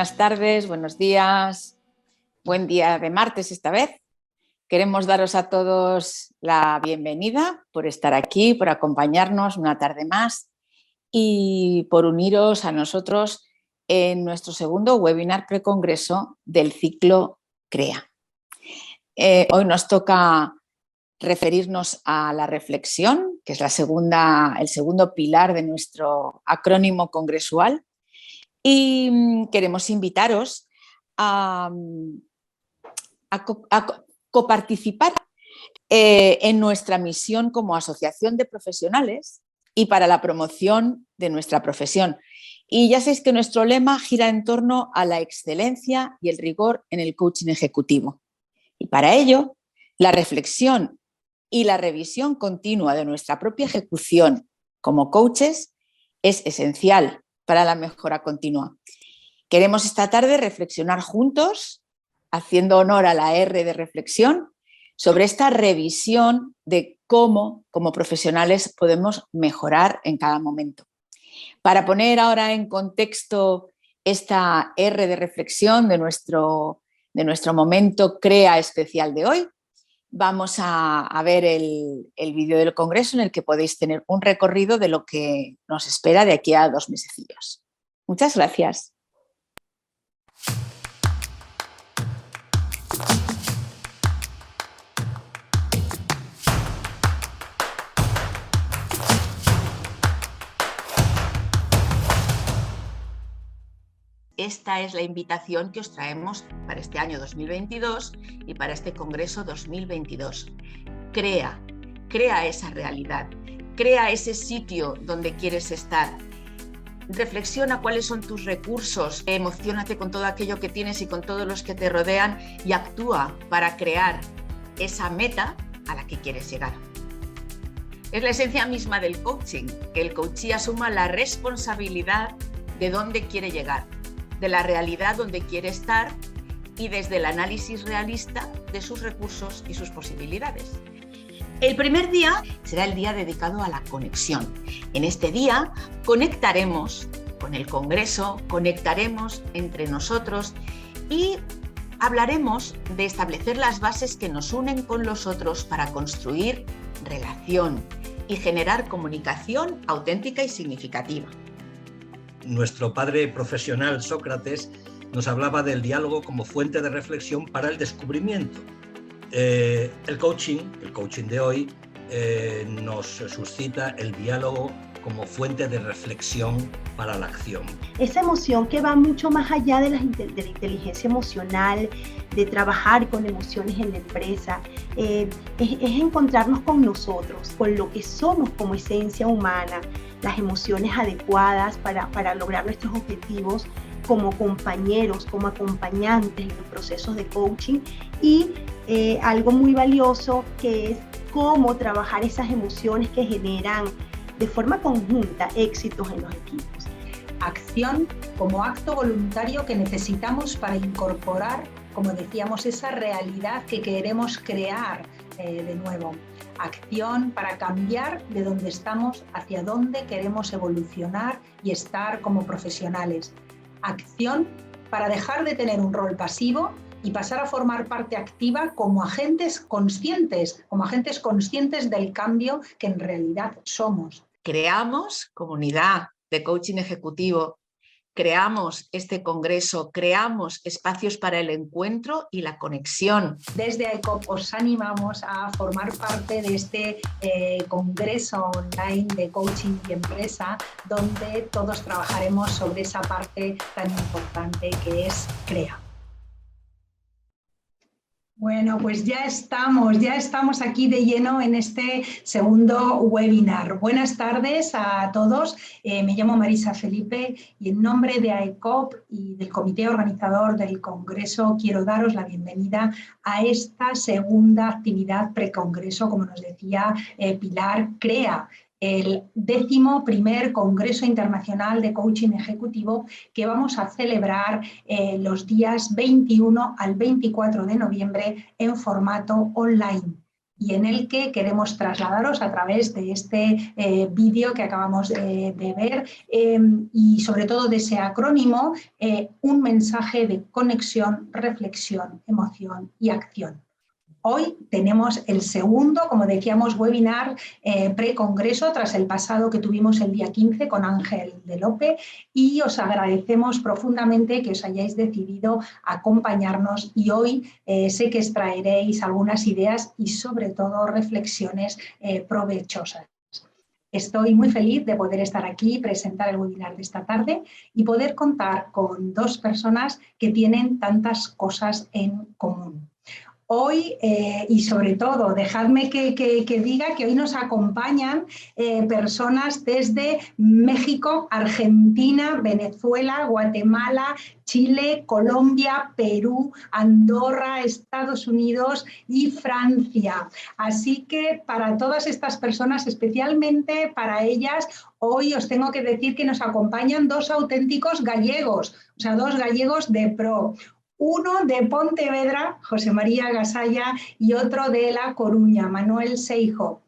Buenas tardes, buenos días, buen día de martes esta vez. Queremos daros a todos la bienvenida por estar aquí, por acompañarnos una tarde más y por uniros a nosotros en nuestro segundo webinar precongreso del ciclo CREA. Hoy nos toca referirnos a la reflexión, que es el segundo pilar de nuestro acrónimo congresual, y queremos invitaros a coparticipar en nuestra misión como asociación de profesionales y para la promoción de nuestra profesión. Y ya sabéis que nuestro lema gira en torno a la excelencia y el rigor en el coaching ejecutivo. Y para ello, la reflexión y la revisión continua de nuestra propia ejecución como coaches es esencial para la mejora continua. Queremos esta tarde reflexionar juntos, haciendo honor a la R de reflexión, sobre esta revisión de cómo, como profesionales, podemos mejorar en cada momento. Para poner ahora en contexto esta R de reflexión de nuestro momento CREA especial de hoy, vamos a ver el vídeo del congreso en el que podéis tener un recorrido de lo que nos espera de aquí a 2 mesecillos. Muchas gracias. Esta es la invitación que os traemos para este año 2022 y para este Congreso 2022. Crea esa realidad, crea ese sitio donde quieres estar. Reflexiona cuáles son tus recursos, emociónate con todo aquello que tienes y con todos los que te rodean y actúa para crear esa meta a la que quieres llegar. Es la esencia misma del coaching, que el coachee asuma la responsabilidad de dónde quiere llegar, de la realidad donde quiere estar y desde el análisis realista de sus recursos y sus posibilidades. El primer día será el día dedicado a la conexión. En este día conectaremos con el Congreso, conectaremos entre nosotros y hablaremos de establecer las bases que nos unen con los otros para construir relación y generar comunicación auténtica y significativa. Nuestro padre profesional Sócrates nos hablaba del diálogo como fuente de reflexión para el descubrimiento. El coaching de hoy nos suscita el diálogo como fuente de reflexión para la acción. Esa emoción que va mucho más allá de la inteligencia emocional, de trabajar con emociones en la empresa, es encontrarnos con nosotros, con lo que somos como esencia humana, las emociones adecuadas para lograr nuestros objetivos como compañeros, como acompañantes en los procesos de coaching y algo muy valioso que es cómo trabajar esas emociones que generan de forma conjunta éxitos en los equipos. Acción como acto voluntario que necesitamos para incorporar, como decíamos, esa realidad que queremos crear de nuevo. Acción para cambiar de donde estamos hacia donde queremos evolucionar y estar como profesionales. Acción para dejar de tener un rol pasivo y pasar a formar parte activa como agentes conscientes del cambio que en realidad somos. Creamos comunidad de coaching ejecutivo, creamos este congreso, creamos espacios para el encuentro y la conexión. Desde AECOP os animamos a formar parte de este congreso online de coaching y empresa, donde todos trabajaremos sobre esa parte tan importante que es CREA. Bueno, pues ya estamos aquí de lleno en este segundo webinar. Buenas tardes a todos. Me llamo Marisa Felipe y en nombre de AECOP y del comité organizador del Congreso quiero daros la bienvenida a esta segunda actividad precongreso, como nos decía Pilar, CREA, el 11º Congreso Internacional de Coaching Ejecutivo que vamos a celebrar los días 21 al 24 de noviembre en formato online. y en el que queremos trasladaros a través de este vídeo que acabamos de ver y sobre todo de ese acrónimo, un mensaje de conexión, reflexión, emoción y acción. Hoy tenemos el segundo, como decíamos, webinar pre-congreso tras el pasado que tuvimos el día 15 con Ángel de Lope, y os agradecemos profundamente que os hayáis decidido acompañarnos, y hoy sé que extraeréis algunas ideas y sobre todo reflexiones provechosas. Estoy muy feliz de poder estar aquí y presentar el webinar de esta tarde y poder contar con dos personas que tienen tantas cosas en común. Hoy, y sobre todo, dejadme que diga que hoy nos acompañan personas desde México, Argentina, Venezuela, Guatemala, Chile, Colombia, Perú, Andorra, Estados Unidos y Francia. Así que para todas estas personas, especialmente para ellas, hoy os tengo que decir que nos acompañan dos auténticos gallegos, o sea, dos gallegos de pro. Uno de Pontevedra, José María Gasalla, y otro de La Coruña, Manuel Seijo.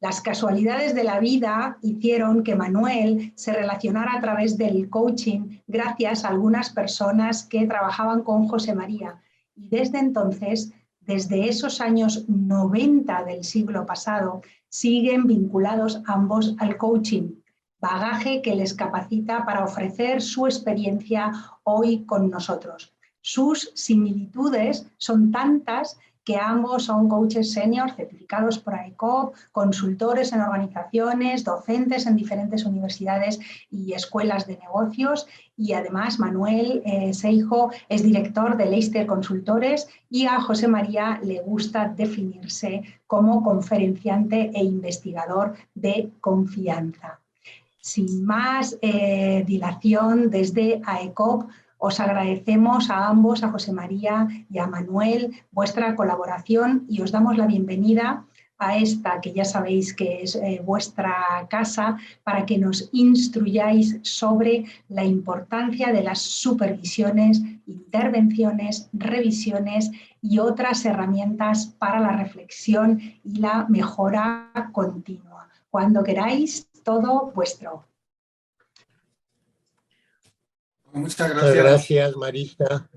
Las casualidades de la vida hicieron que Manuel se relacionara a través del coaching gracias a algunas personas que trabajaban con José María. Y desde entonces, desde esos años 90 del siglo pasado, siguen vinculados ambos al coaching, bagaje que les capacita para ofrecer su experiencia hoy con nosotros. Sus similitudes son tantas que ambos son coaches senior certificados por AECOP, consultores en organizaciones, docentes en diferentes universidades y escuelas de negocios, y además Manuel Seijo es director de Leicester Consultores, y a José María le gusta definirse como conferenciante e investigador de confianza. Sin más dilación, desde AECOP os agradecemos a ambos, a José María y a Manuel, vuestra colaboración, y os damos la bienvenida a esta que ya sabéis que es vuestra casa, para que nos instruyáis sobre la importancia de las supervisiones, intervenciones, revisiones y otras herramientas para la reflexión y la mejora continua. Cuando queráis, todo vuestro. Muchas gracias. Muchas gracias, Marisa.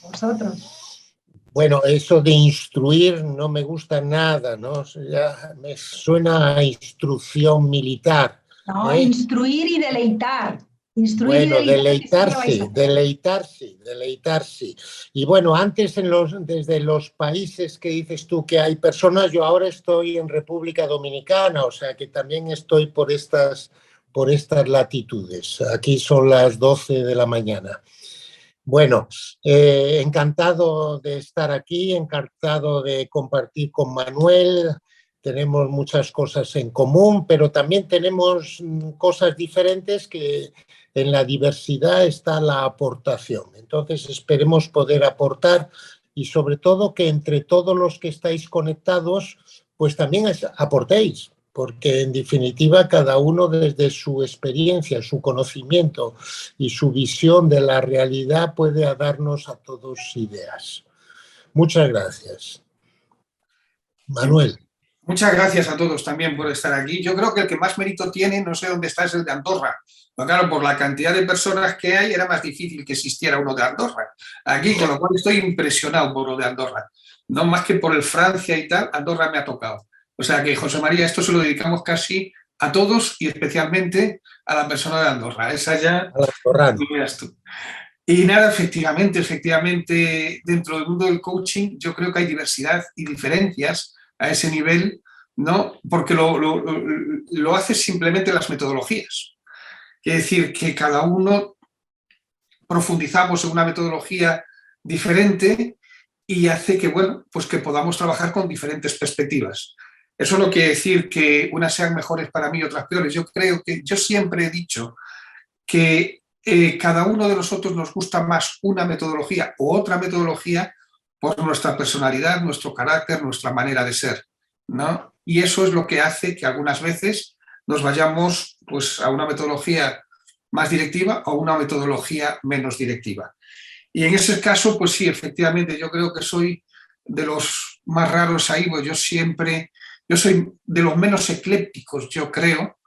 Vosotros. Bueno, eso de instruir no me gusta nada, ¿no? Ya me suena a instrucción militar. No, instruir y deleitar. Bueno, deleitarse. Y bueno, antes desde los países que dices tú que hay personas, yo ahora estoy en República Dominicana, o sea que también estoy por estas latitudes. Aquí son las 12 de la mañana. Bueno, encantado de estar aquí, encantado de compartir con Manuel. Tenemos muchas cosas en común, pero también tenemos cosas diferentes, que en la diversidad está la aportación. Entonces esperemos poder aportar, y sobre todo que entre todos los que estáis conectados, pues también aportéis, porque en definitiva cada uno desde su experiencia, su conocimiento y su visión de la realidad puede darnos a todos ideas. Muchas gracias. Manuel. Muchas gracias a todos también por estar aquí. Yo creo que el que más mérito tiene, no sé dónde está, es el de Andorra. Pero claro, por la cantidad de personas que hay, era más difícil que existiera uno de Andorra. Aquí, con lo cual estoy impresionado por lo de Andorra. No más que por el Francia y tal, Andorra me ha tocado. O sea que, José María, esto se lo dedicamos casi a todos y especialmente a la persona de Andorra. Esa ya lo veas tú. Y nada, efectivamente, dentro del mundo del coaching yo creo que hay diversidad y diferencias a ese nivel, ¿no? Porque lo hace simplemente las metodologías. Quiere decir que cada uno profundizamos en una metodología diferente y hace que, bueno, pues que podamos trabajar con diferentes perspectivas. Eso no quiere decir que unas sean mejores para mí y otras peores. Yo siempre he dicho que cada uno de nosotros nos gusta más una metodología u otra metodología por nuestra personalidad, nuestro carácter, nuestra manera de ser, ¿no? Y eso es lo que hace que algunas veces nos vayamos pues, a una metodología más directiva o a una metodología menos directiva. Y en ese caso, pues sí, efectivamente, yo creo que soy de los más raros ahí, pues yo siempre Yo soy de los menos eclépticos, yo creo,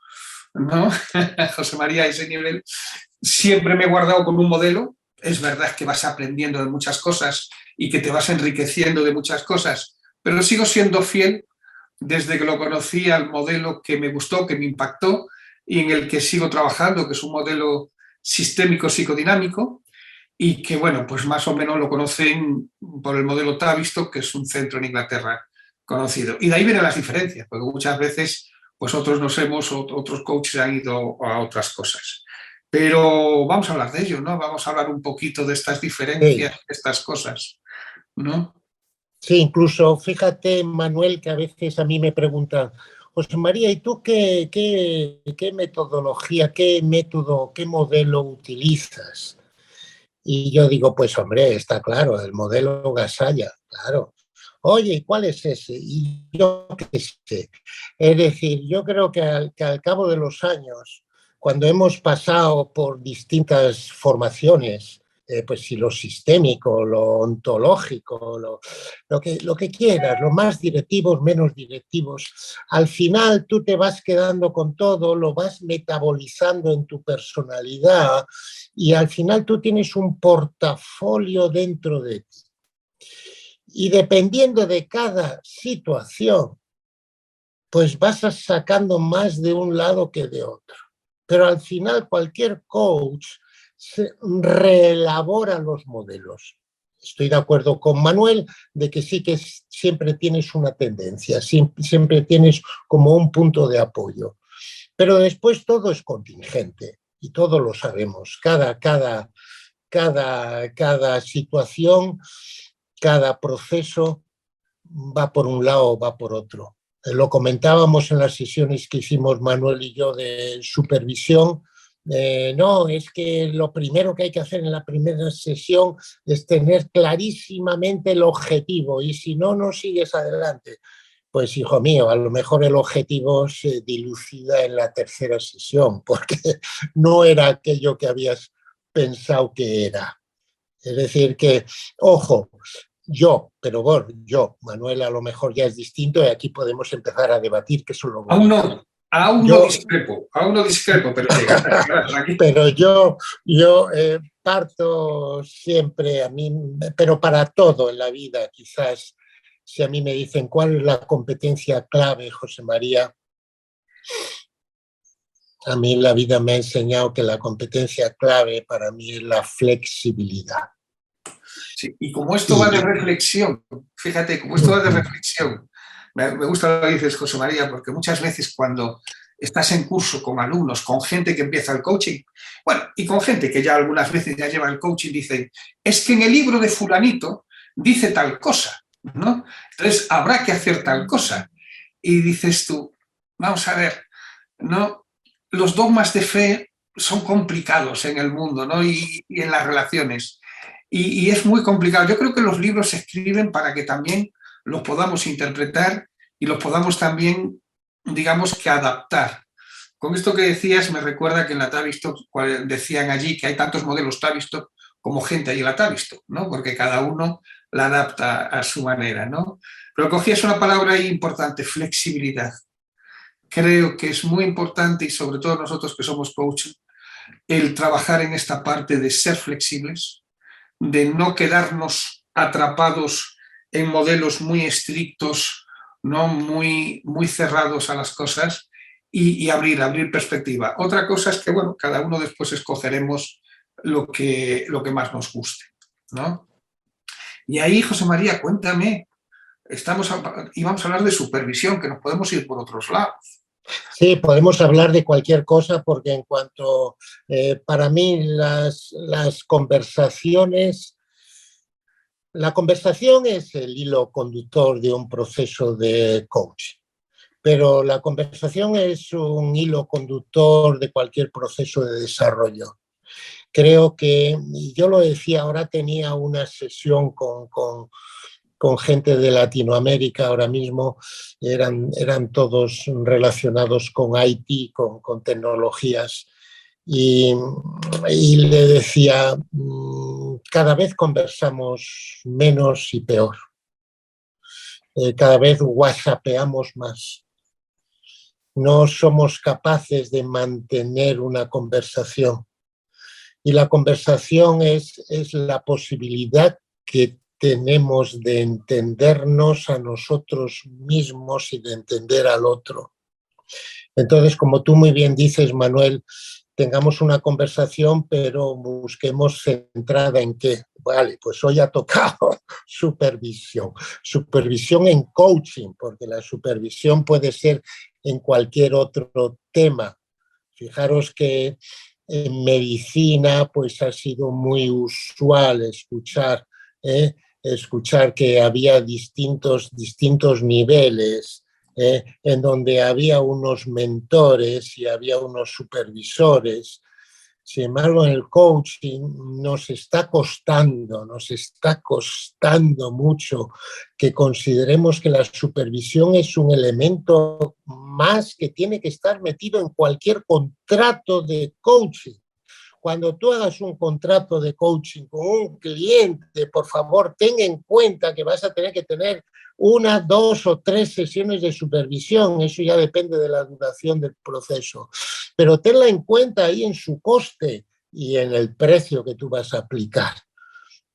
¿no? José María, a ese nivel, siempre me he guardado con un modelo. Es verdad que vas aprendiendo de muchas cosas y que te vas enriqueciendo de muchas cosas, pero sigo siendo fiel desde que lo conocí al modelo que me gustó, que me impactó y en el que sigo trabajando, que es un modelo sistémico psicodinámico y que, bueno, pues más o menos lo conocen por el modelo Tavistock, que es un centro en Inglaterra conocido. Y de ahí vienen las diferencias, porque muchas veces pues otros coaches han ido a otras cosas. Pero vamos a hablar de ello, ¿no? Vamos a hablar un poquito de estas diferencias, de estas cosas, ¿no? Sí, incluso fíjate, Manuel, que a veces a mí me preguntan, José María, ¿y tú qué metodología, qué método, qué modelo utilizas? Y yo digo, pues hombre, está claro, el modelo Gasalla, claro. Oye, ¿y cuál es ese? Y yo qué sé. Es decir, yo creo que al cabo de los años, cuando hemos pasado por distintas formaciones, pues si lo sistémico, lo ontológico, lo que quieras, lo más directivos, menos directivos, al final tú te vas quedando con todo, lo vas metabolizando en tu personalidad y al final tú tienes un portafolio dentro de ti. Y dependiendo de cada situación, pues vas sacando más de un lado que de otro. Pero al final cualquier coach reelabora los modelos. Estoy de acuerdo con Manuel de que sí que siempre tienes una tendencia, siempre tienes como un punto de apoyo. Pero después todo es contingente y todos lo sabemos. Cada situación, cada proceso va por un lado o va por otro. Lo comentábamos en las sesiones que hicimos Manuel y yo de supervisión. No, es que lo primero que hay que hacer en la primera sesión es tener clarísimamente el objetivo y si no, no sigues adelante. Pues hijo mío, a lo mejor el objetivo se dilucida en la tercera sesión porque no era aquello que habías pensado que era. Es decir que, ojo, pero bueno, Manuel a lo mejor ya es distinto y aquí podemos empezar a debatir que eso lo bonito. Aún no discrepo, pero llegará. Pero yo parto siempre, pero para todo en la vida, quizás, si a mí me dicen cuál es la competencia clave, José María, a mí la vida me ha enseñado que la competencia clave para mí es la flexibilidad. Sí, y como esto va de reflexión, fíjate, como esto va de reflexión, me gusta lo que dices, José María, porque muchas veces cuando estás en curso con alumnos, con gente que empieza el coaching, bueno, y con gente que ya algunas veces ya lleva el coaching, dicen, es que en el libro de fulanito dice tal cosa, ¿no? Entonces habrá que hacer tal cosa. Y dices tú, vamos a ver, ¿no? Los dogmas de fe son complicados en el mundo, ¿no? y en las relaciones. Y es muy complicado. Yo creo que los libros se escriben para que también los podamos interpretar y los podamos también, digamos, que adaptar. Con esto que decías, me recuerda que en la Tavistock decían allí que hay tantos modelos Tavistock como gente ahí en la Tavistock, ¿no? Porque cada uno la adapta a su manera, ¿no? Pero cogías una palabra ahí importante, flexibilidad. Creo que es muy importante y sobre todo nosotros que somos coaches, el trabajar en esta parte de ser flexibles, de no quedarnos atrapados en modelos muy estrictos, ¿no? muy cerrados a las cosas y abrir perspectiva. Otra cosa es que, bueno, cada uno después escogeremos lo que más nos guste, ¿no? Y ahí, José María, cuéntame, íbamos a hablar de supervisión, que nos podemos ir por otros lados. Sí, podemos hablar de cualquier cosa porque en cuanto, para mí, las conversaciones, la conversación es el hilo conductor de un proceso de coaching, pero la conversación es un hilo conductor de cualquier proceso de desarrollo. Creo que, y yo lo decía, ahora tenía una sesión con gente de Latinoamérica ahora mismo, eran todos relacionados con IT, con tecnologías, y le decía, cada vez conversamos menos y peor. cada vez whatsappeamos más. No somos capaces de mantener una conversación. Y la conversación es la posibilidad que tenemos de entendernos a nosotros mismos y de entender al otro. Entonces, como tú muy bien dices, Manuel, tengamos una conversación, pero busquemos centrada en qué. Vale, pues hoy ha tocado supervisión. Supervisión en coaching, porque la supervisión puede ser en cualquier otro tema. Fijaros que en medicina pues ha sido muy usual escuchar que había distintos niveles, en donde había unos mentores y había unos supervisores. Sin embargo, en el coaching nos está costando mucho que consideremos que la supervisión es un elemento más que tiene que estar metido en cualquier contrato de coaching. Cuando tú hagas un contrato de coaching con un cliente, por favor, ten en cuenta que vas a tener que tener 1, 2 o 3 sesiones de supervisión. Eso ya depende de la duración del proceso. Pero tenla en cuenta ahí en su coste y en el precio que tú vas a aplicar.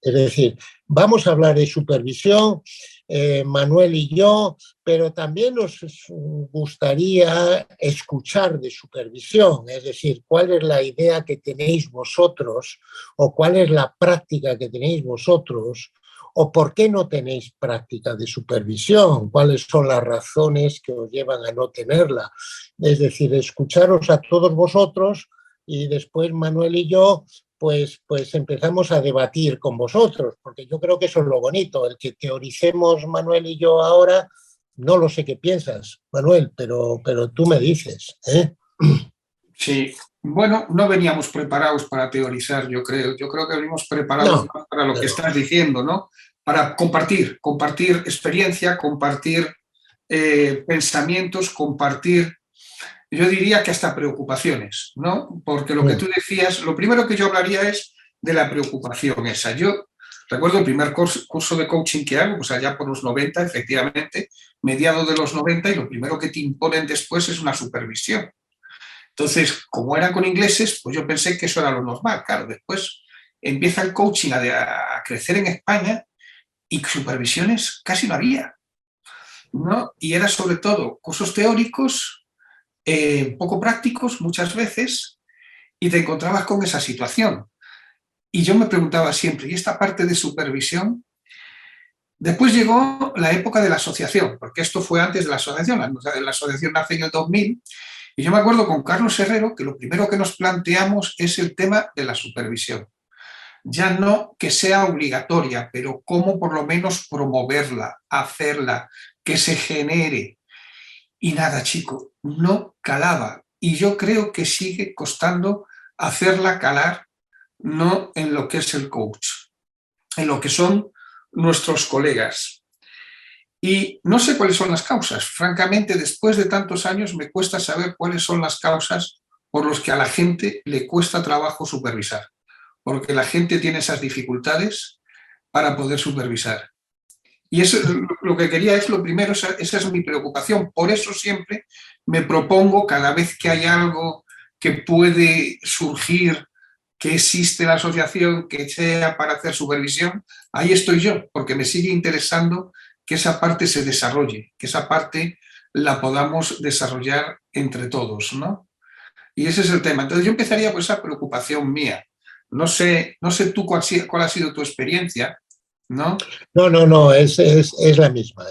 Es decir, vamos a hablar de supervisión, Manuel y yo, pero también nos gustaría escuchar de supervisión, es decir, cuál es la idea que tenéis vosotros o cuál es la práctica que tenéis vosotros o por qué no tenéis práctica de supervisión, cuáles son las razones que os llevan a no tenerla. Es decir, escucharos a todos vosotros y después Manuel y yo pues empezamos a debatir con vosotros, porque yo creo que eso es lo bonito, el que teoricemos Manuel y yo ahora, no lo sé qué piensas, Manuel, pero tú me dices, ¿eh? Sí, bueno, no veníamos preparados para teorizar, yo creo que venimos preparados para lo que estás diciendo, ¿no? Para compartir experiencia, compartir pensamientos, compartir, yo diría que hasta preocupaciones, ¿no? Porque lo que tú decías, lo primero que yo hablaría es de la preocupación esa. Yo recuerdo el primer curso de coaching que hago, pues allá por los 90, efectivamente, mediados de los 90, y lo primero que te imponen después es una supervisión. Entonces, como era con ingleses, pues yo pensé que eso era lo normal. Claro, después empieza el coaching a crecer en España y supervisiones casi no había, ¿no? Y era sobre todo cursos teóricos, poco prácticos muchas veces, y te encontrabas con esa situación. Y yo me preguntaba siempre, ¿y esta parte de supervisión? Después llegó la época de la asociación, porque esto fue antes de la asociación. La asociación nace en el 2000, y yo me acuerdo con Carlos Herrero que lo primero que nos planteamos es el tema de la supervisión. Ya no que sea obligatoria, pero cómo por lo menos promoverla, hacerla, que se genere. Y nada, chico, no calaba. Y yo creo que sigue costando hacerla calar, no en lo que es el coach, en lo que son nuestros colegas. Y no sé cuáles son las causas. Francamente, después de tantos años me cuesta saber cuáles son las causas por las que a la gente le cuesta trabajo supervisar. Porque la gente tiene esas dificultades para poder supervisar. Y eso, lo que quería es lo primero, esa es mi preocupación. Por eso siempre me propongo, cada vez que hay algo que puede surgir, que existe la asociación, que sea para hacer supervisión, ahí estoy yo, porque me sigue interesando que esa parte se desarrolle, que esa parte la podamos desarrollar entre todos, ¿no? Y ese es el tema. Entonces yo empezaría por esa preocupación mía. No sé tú cuál ha sido tu experiencia, ¿no? No, es la misma,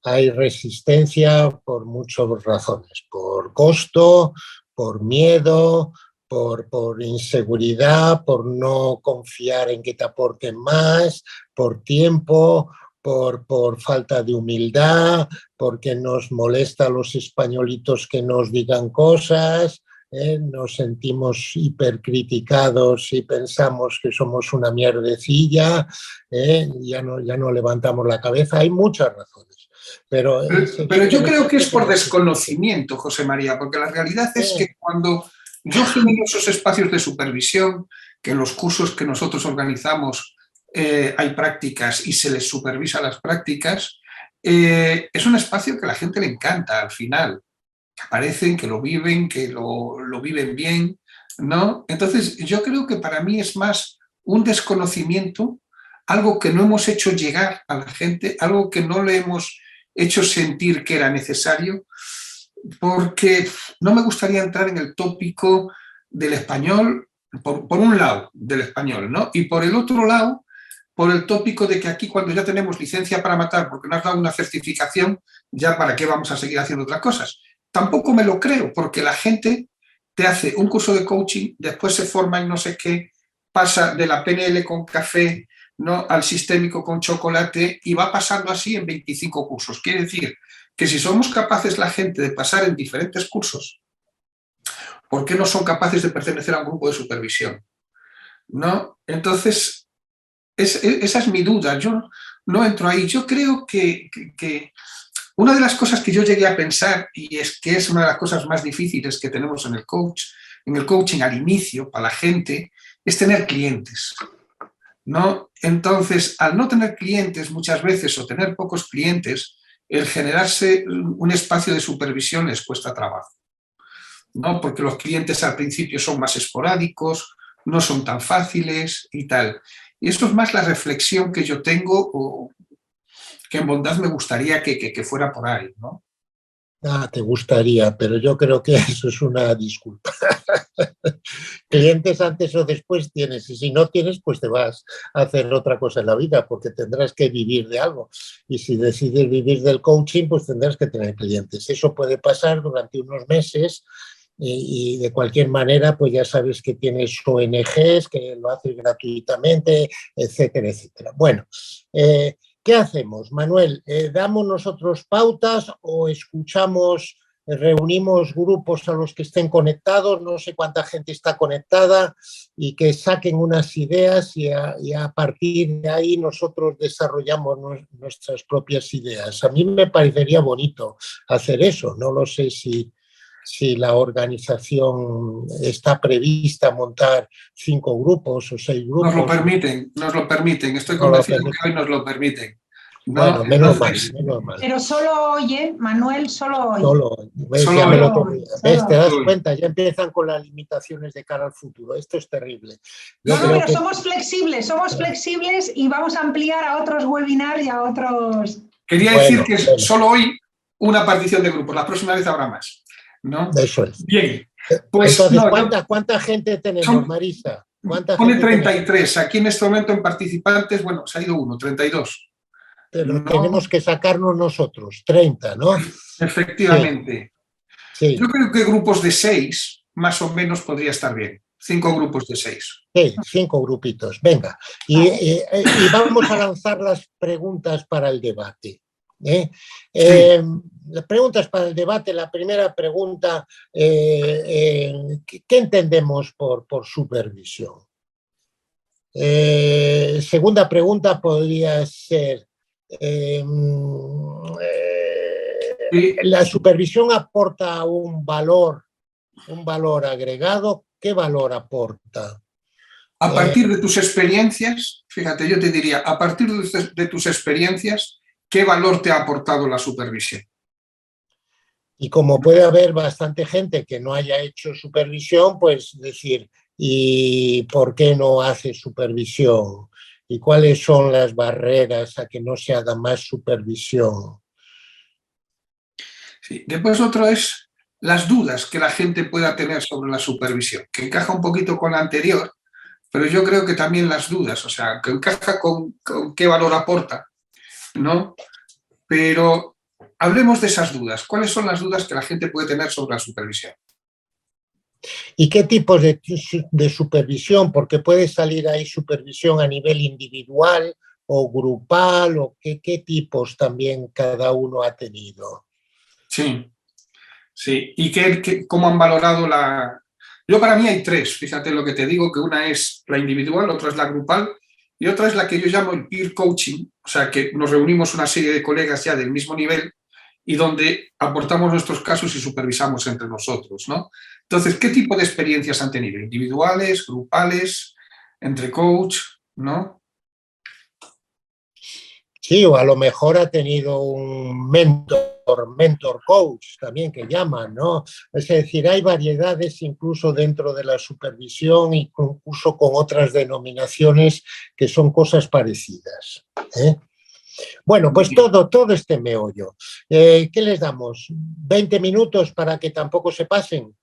hay resistencia por muchas razones, por costo, por miedo, por inseguridad, por no confiar en que te aporten más, por tiempo, por falta de humildad, porque nos molesta a los españolitos que nos digan cosas. Nos sentimos hipercriticados y pensamos que somos una mierdecilla, ya no levantamos la cabeza. Hay muchas razones. Pero yo creo que es por desconocimiento, José María, porque la realidad es que cuando yo genero esos espacios de supervisión, que en los cursos que nosotros organizamos hay prácticas y se les supervisa las prácticas, es un espacio que a la gente le encanta al final, que aparecen, que lo viven, que lo viven bien, ¿no? Entonces, yo creo que para mí es más un desconocimiento, algo que no hemos hecho llegar a la gente, algo que no le hemos hecho sentir que era necesario, porque no me gustaría entrar en el tópico del español, por un lado, del español, ¿no? Y por el otro lado, por el tópico de que aquí cuando ya tenemos licencia para matar porque no has dado una certificación, ya para qué vamos a seguir haciendo otras cosas. Tampoco me lo creo, porque la gente te hace un curso de coaching, después se forma en no sé qué, pasa de la PNL con café, ¿no?, al sistémico con chocolate, y va pasando así en 25 cursos. Quiere decir que si somos capaces la gente de pasar en diferentes cursos, ¿por qué no son capaces de pertenecer a un grupo de supervisión? ¿No? Entonces, esa es mi duda. Yo no entro ahí. Yo creo que una de las cosas que yo llegué a pensar, y es que es una de las cosas más difíciles que tenemos en el coaching al inicio, para la gente, es tener clientes, ¿no? Entonces, al no tener clientes muchas veces o tener pocos clientes, el generarse un espacio de supervisión les cuesta trabajo, ¿no? Porque los clientes al principio son más esporádicos, no son tan fáciles y tal. Y esto es más la reflexión que yo tengo, o que en bondad me gustaría que fuera por ahí, ¿no? Ah, te gustaría, pero yo creo que eso es una disculpa. Clientes antes o después tienes, y si no tienes, pues te vas a hacer otra cosa en la vida, porque tendrás que vivir de algo. Y si decides vivir del coaching, pues tendrás que tener clientes. Eso puede pasar durante unos meses, y de cualquier manera, pues ya sabes que tienes ONGs, que lo haces gratuitamente, etcétera, etcétera. Bueno, ¿qué hacemos, Manuel? ¿Damos nosotros pautas o escuchamos, reunimos grupos a los que estén conectados? No sé cuánta gente está conectada, y que saquen unas ideas, y a partir de ahí nosotros desarrollamos nuestras propias ideas. A mí me parecería bonito hacer eso. No lo sé si la organización está prevista montar 5 grupos o 6 grupos. Nos lo permiten. Estoy convencido que hoy nos lo permiten. ¿No? Bueno, menos mal. Pero solo oye, Manuel, solo oye. ¿Ves? ¿Te das cuenta? Ya empiezan con las limitaciones de cara al futuro. Esto es terrible. Pero somos flexibles y vamos a ampliar a otros webinars y a otros... Quería decir que solo hoy una partición de grupos, la próxima vez habrá más, ¿no? Eso es. Bien. Pues, entonces, ¿cuánta gente tenemos, Marisa? Pone 33. Aquí en este momento en participantes, bueno, se ha ido uno, 32. Pero tenemos que sacarnos nosotros, 30, ¿no? Efectivamente. Sí. Yo creo que grupos de 6, más o menos, podría estar bien. 5 grupos de 6. Sí, 5 grupitos. Venga. Y vamos a lanzar las preguntas para el debate. Las preguntas para el debate. La primera pregunta, ¿qué entendemos por supervisión? Segunda pregunta podría ser, ¿la supervisión aporta un valor agregado? ¿Qué valor aporta? A partir de tus experiencias, fíjate, yo te diría, a partir de tus experiencias, ¿qué valor te ha aportado la supervisión? Y como puede haber bastante gente que no haya hecho supervisión, pues decir, ¿y por qué no hace supervisión? ¿Y cuáles son las barreras a que no se haga más supervisión? Sí. Después otro es las dudas que la gente pueda tener sobre la supervisión, que encaja un poquito con la anterior, pero yo creo que también las dudas, o sea, que encaja con qué valor aporta, ¿no? Pero hablemos de esas dudas. ¿Cuáles son las dudas que la gente puede tener sobre la supervisión? ¿Y qué tipos de supervisión? Porque puede salir ahí supervisión a nivel individual o grupal, o qué tipos también cada uno ha tenido. Sí. ¿Y cómo han valorado la...? Yo, para mí hay 3, fíjate lo que te digo, que una es la individual, otra es la grupal y otra es la que yo llamo el peer coaching, o sea, que nos reunimos una serie de colegas ya del mismo nivel y donde aportamos nuestros casos y supervisamos entre nosotros, ¿no? Entonces, ¿qué tipo de experiencias han tenido? ¿Individuales, grupales, entre coach, no? Sí, o a lo mejor ha tenido un mentor coach también que llaman, ¿no? Es decir, hay variedades incluso dentro de la supervisión, incluso con otras denominaciones que son cosas parecidas, ¿eh? Bueno, pues todo este meollo. ¿Qué les damos? ¿20 minutos para que tampoco se pasen?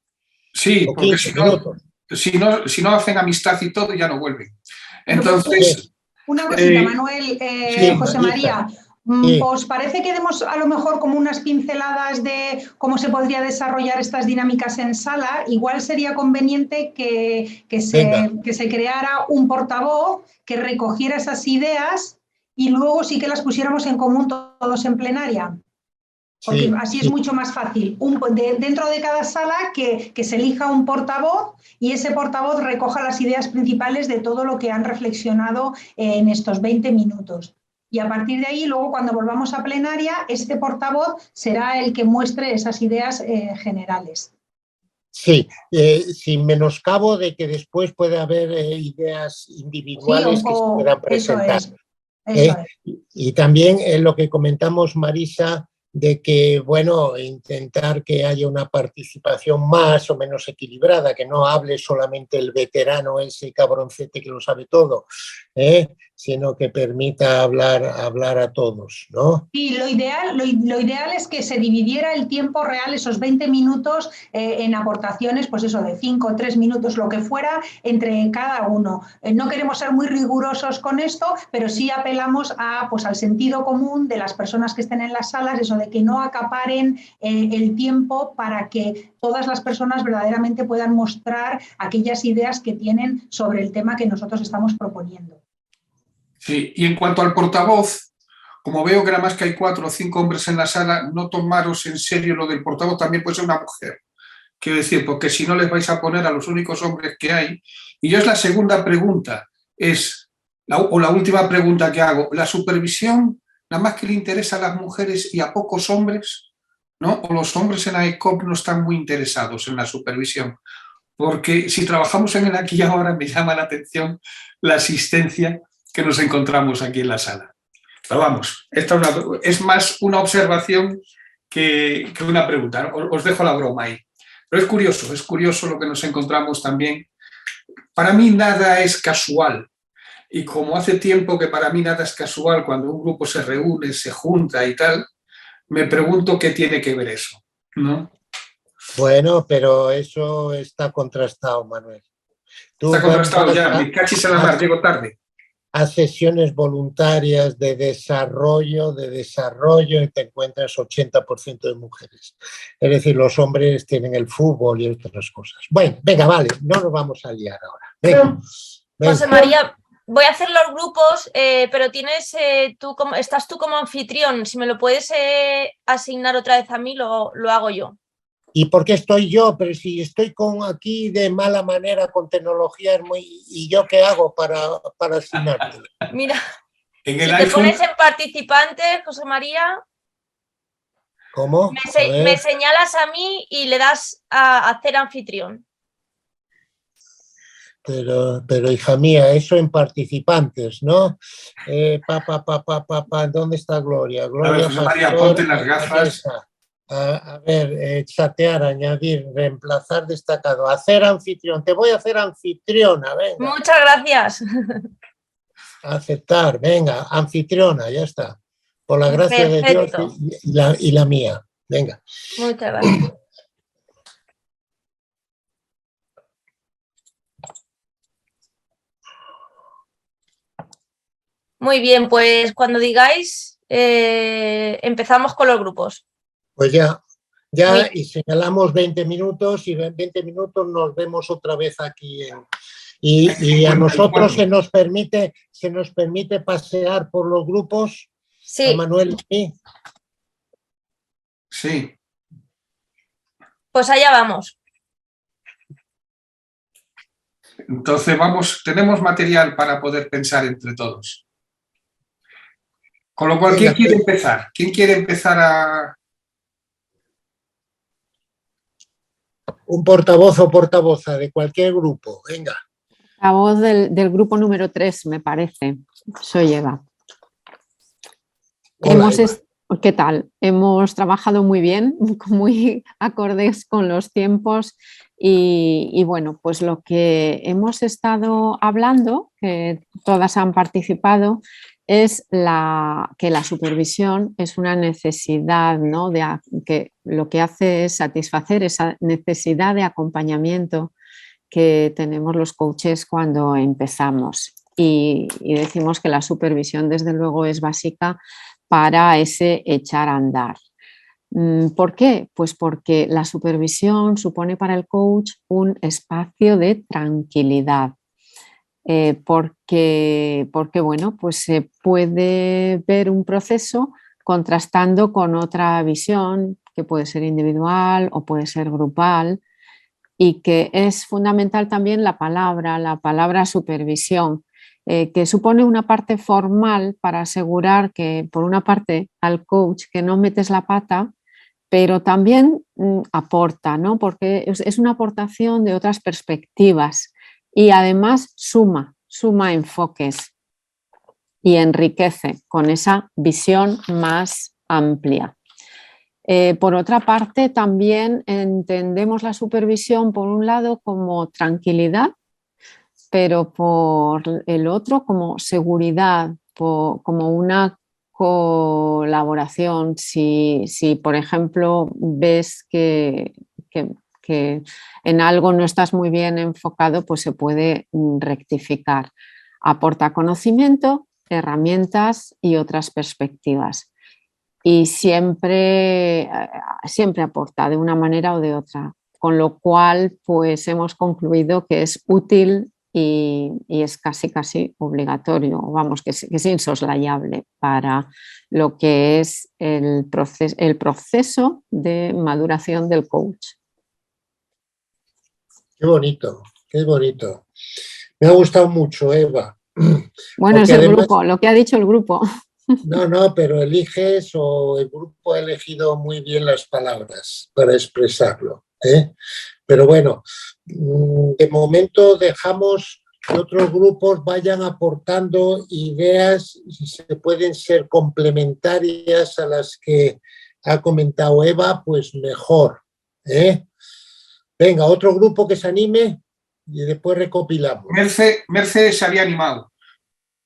Sí, ¿O porque 15 minutos? si no hacen amistad y todo, ya no vuelven. Entonces, una cosita, Manuel, sí, José María, sí. ¿os parece que demos a lo mejor como unas pinceladas de cómo se podría desarrollar estas dinámicas en sala? Igual sería conveniente que se creara un portavoz que recogiera esas ideas y luego sí que las pusiéramos en común todos en plenaria. Porque así es mucho más fácil. Dentro de cada sala que se elija un portavoz y ese portavoz recoja las ideas principales de todo lo que han reflexionado en estos 20 minutos. Y a partir de ahí, luego cuando volvamos a plenaria, este portavoz será el que muestre esas ideas generales. Sí, sin menoscabo de que después puede haber ideas individuales que se puedan presentar. Eso es. Y también lo que comentamos, Marisa, de que, bueno, intentar que haya una participación más o menos equilibrada, que no hable solamente el veterano ese cabroncete que lo sabe todo, sino que permita hablar a todos, ¿no? Y lo ideal es que se dividiera el tiempo real, esos 20 minutos, en aportaciones, pues eso, de 5 o 3 minutos, lo que fuera, entre cada uno. No queremos ser muy rigurosos con esto, pero sí apelamos pues, al sentido común de las personas que estén en las salas, eso de que no acaparen el tiempo para que todas las personas verdaderamente puedan mostrar aquellas ideas que tienen sobre el tema que nosotros estamos proponiendo. Sí, y en cuanto al portavoz, como veo que nada más que hay 4 o 5 hombres en la sala, no tomaros en serio lo del portavoz, también puede ser una mujer. Quiero decir, porque si no les vais a poner a los únicos hombres que hay. Y yo es la segunda pregunta, la última pregunta que hago. ¿La supervisión nada más que le interesa a las mujeres y a pocos hombres? ¿No? ¿O los hombres en AECOP no están muy interesados en la supervisión? Porque si trabajamos en el aquí y ahora, me llama la atención la asistencia que nos encontramos aquí en la sala. Pero vamos, esta es más una observación que una pregunta. Os dejo la broma ahí. Pero es curioso lo que nos encontramos también. Para mí nada es casual. Y como hace tiempo que para mí nada es casual, cuando un grupo se reúne, se junta y tal, me pregunto qué tiene que ver eso, ¿no? Bueno, pero eso está contrastado, Manuel. Está contrastado ya, me cachis en la mar, llego tarde. A sesiones voluntarias de desarrollo y te encuentras 80% de mujeres. Es decir, los hombres tienen el fútbol y otras cosas. Bueno, venga, vale, no nos vamos a liar ahora. Venga. José María, voy a hacer los grupos, pero estás tú como anfitrión. Si me lo puedes asignar otra vez a mí, lo hago yo. ¿Y por qué estoy yo? Pero si estoy aquí de mala manera con tecnología, ¿y yo qué hago para asignarte? Mira, si te pones en participantes, José María, ¿cómo? Me señalas a mí y le das a hacer anfitrión. Pero hija mía, eso en participantes, ¿no? ¿Dónde está Gloria? A ver, José María, ponte las gafas. A ver, chatear, añadir, reemplazar destacado, hacer anfitrión. Te voy a hacer anfitriona, venga. Muchas gracias. Aceptar, venga, anfitriona, ya está. Por la gracia de Dios y la mía. Venga. Muchas gracias. Muy bien, pues cuando digáis, empezamos con los grupos. Pues ya, y señalamos 20 minutos y en 20 minutos nos vemos otra vez aquí. Y a nosotros se nos permite pasear por los grupos. Sí. A Manuel y mí. Sí. Pues allá vamos. Entonces tenemos material para poder pensar entre todos. Con lo cual, ¿quién quiere empezar? ¿Quién quiere empezar a...? Un portavoz o portavoza de cualquier grupo, venga. La voz del grupo número 3, me parece. Soy Eva. Hola, Eva. ¿Qué tal? Hemos trabajado muy bien, muy acordes con los tiempos y bueno, pues lo que hemos estado hablando, que todas han participado, es que la supervisión es una necesidad, ¿no? Que lo que hace es satisfacer esa necesidad de acompañamiento que tenemos los coaches cuando empezamos. Y decimos que la supervisión, desde luego, es básica para ese echar a andar. ¿Por qué? Pues porque la supervisión supone para el coach un espacio de tranquilidad. Porque, bueno, pues se puede ver un proceso contrastando con otra visión que puede ser individual o puede ser grupal, y que es fundamental también la palabra supervisión, que supone una parte formal para asegurar que, por una parte, al coach que no metes la pata, pero también aporta, ¿no? Porque es una aportación de otras perspectivas y además suma enfoques y enriquece con esa visión más amplia. Por otra parte, también entendemos la supervisión, por un lado, como tranquilidad, pero por el otro como seguridad, como una colaboración. Si por ejemplo, ves que en algo no estás muy bien enfocado, pues se puede rectificar. Aporta conocimiento, herramientas y otras perspectivas. Y siempre aporta de una manera o de otra, con lo cual pues hemos concluido que es útil y es casi obligatorio, vamos, que es insoslayable para lo que es el proceso de maduración del coach. Qué bonito, qué bonito. Me ha gustado mucho, Eva. Bueno, es el grupo, lo que ha dicho el grupo. No, pero eliges, o el grupo ha elegido muy bien las palabras para expresarlo, ¿eh? Pero bueno, de momento dejamos que otros grupos vayan aportando ideas, si se pueden ser complementarias a las que ha comentado Eva, pues mejor, ¿eh? Venga, otro grupo que se anime y después recopilamos. Merce se había animado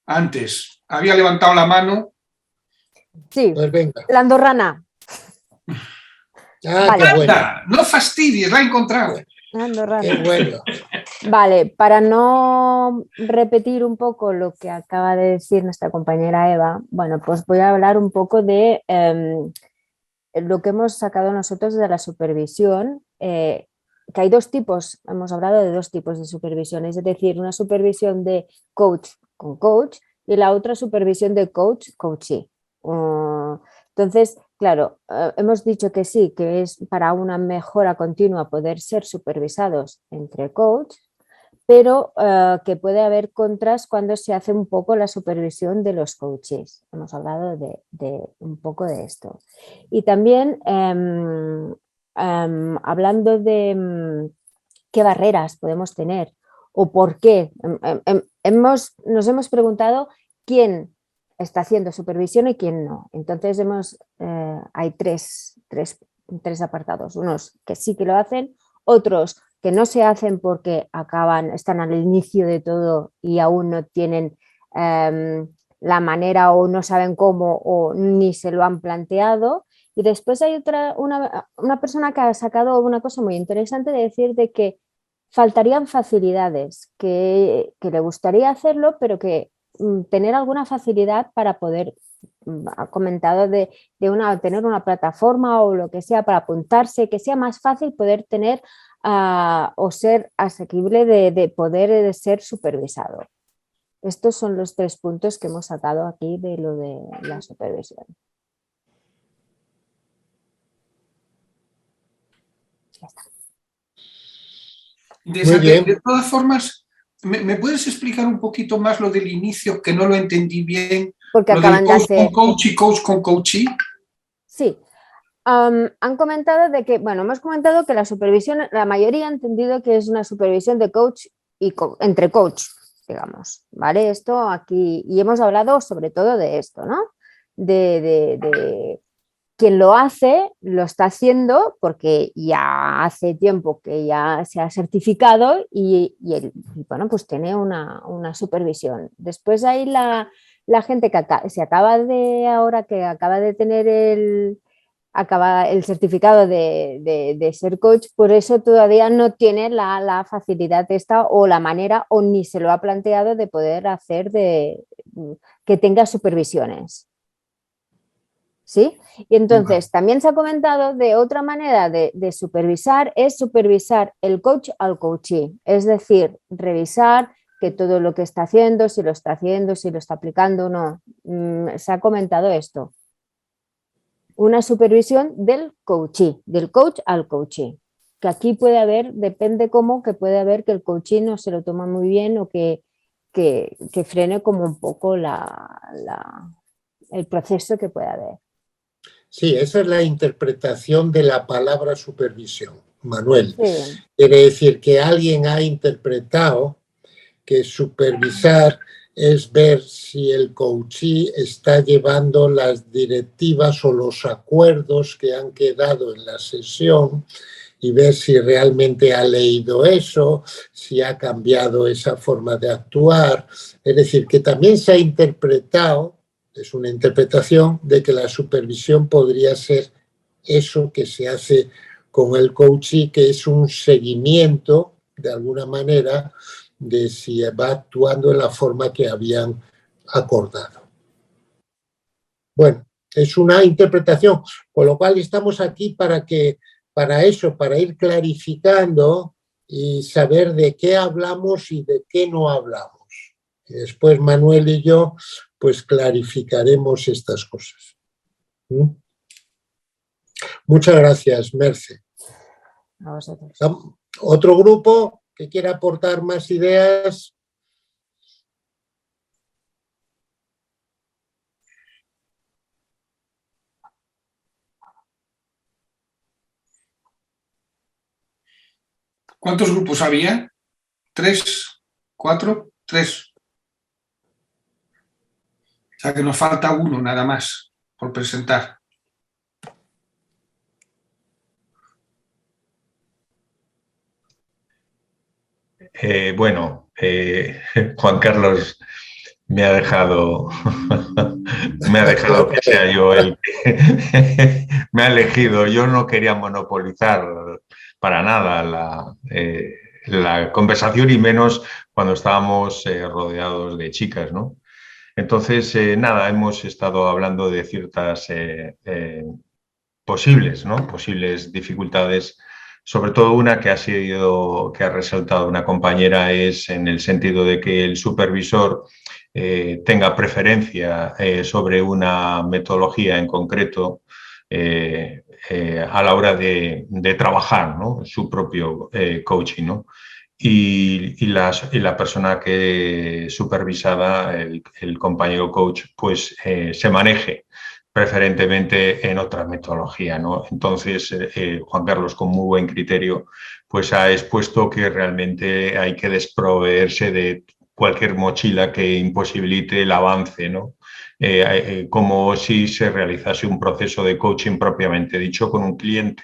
antes, había levantado la mano. Sí, pues venga. La andorrana. Vale. Qué bueno. No fastidies, la he encontrado. La andorrana. Qué bueno. Vale, para no repetir un poco lo que acaba de decir nuestra compañera Eva, bueno, pues voy a hablar un poco de lo que hemos sacado nosotros de la supervisión, que hay dos tipos, hemos hablado de dos tipos de supervisión, es decir, una supervisión de coach con coach y la otra supervisión de coach-coachee. Entonces, claro, hemos dicho que sí, que es para una mejora continua poder ser supervisados entre coach, pero que puede haber contras cuando se hace un poco la supervisión de los coaches. Hemos hablado de un poco de esto. Y también hablando de qué barreras podemos tener o por qué, nos hemos preguntado quién está haciendo supervisión y quién no. Entonces hay tres apartados, unos que sí que lo hacen, otros que no se hacen porque están al inicio de todo y aún no tienen la manera o no saben cómo o ni se lo han planteado. Y después hay una persona que ha sacado una cosa muy interesante de decir de que faltarían facilidades, que le gustaría hacerlo, pero que tener alguna facilidad para poder, ha comentado de tener una plataforma o lo que sea para apuntarse, que sea más fácil poder tener o ser asequible de poder ser supervisado. Estos son los 3 puntos que hemos sacado aquí de lo de la supervisión. Ya está. De todas formas, ¿me puedes explicar un poquito más lo del inicio, que no lo entendí bien? Porque acaban de hacer... con coach y coach con coachee. Sí. Han comentado hemos comentado que la supervisión, la mayoría ha entendido que es una supervisión de coach y entre coach, digamos, ¿vale? Esto aquí, y hemos hablado sobre todo de esto, ¿no? quien lo hace, lo está haciendo porque ya hace tiempo que ya se ha certificado y bueno, pues tiene una supervisión. Después hay la gente que acaba de tener el certificado de ser coach, por eso todavía no tiene la facilidad esta o la manera, o ni se lo ha planteado, de poder hacer que tenga supervisiones. ¿Sí? Y entonces también se ha comentado de otra manera de supervisar, es supervisar el coach al coachee, es decir, revisar que todo lo que está haciendo, si lo está aplicando o no. Se ha comentado esto. Una supervisión del coachee, del coach al coachee, que aquí puede haber, depende cómo, que puede haber que el coachee no se lo toma muy bien o que frene como un poco el proceso que puede haber. Sí, esa es la interpretación de la palabra supervisión, Manuel. Sí. Quiere decir que alguien ha interpretado que supervisar es ver si el coachee está llevando las directivas o los acuerdos que han quedado en la sesión y ver si realmente ha leído eso, si ha cambiado esa forma de actuar. Es decir, que también se ha interpretado, es una interpretación, de que la supervisión podría ser eso que se hace con el coachee, que es un seguimiento, de alguna manera, de si va actuando en la forma que habían acordado. Bueno, es una interpretación, con lo cual estamos aquí para ir clarificando y saber de qué hablamos y de qué no hablamos. Y después Manuel y yo pues clarificaremos estas cosas. Muchas gracias, Merce. A vosotros. ¿Otro grupo que quiera aportar más ideas? ¿Cuántos grupos había? ¿3? ¿4? 3. O sea que nos falta uno nada más por presentar. Bueno, Juan Carlos me ha dejado que sea yo el que me ha elegido. Yo no quería monopolizar para nada la conversación, y menos cuando estábamos rodeados de chicas, ¿no? Entonces, nada, hemos estado hablando de ciertas posibles dificultades. Sobre todo una que ha resaltado una compañera, es en el sentido de que el supervisor tenga preferencia sobre una metodología en concreto a la hora de trabajar, ¿no?, su propio coaching, ¿no? Y la persona que supervisada, el compañero coach, pues se maneje preferentemente en otra metodología, ¿no? Entonces, Juan Carlos, con muy buen criterio, pues ha expuesto que realmente hay que desproveerse de cualquier mochila que imposibilite el avance, ¿no? Como si se realizase un proceso de coaching propiamente dicho con un cliente.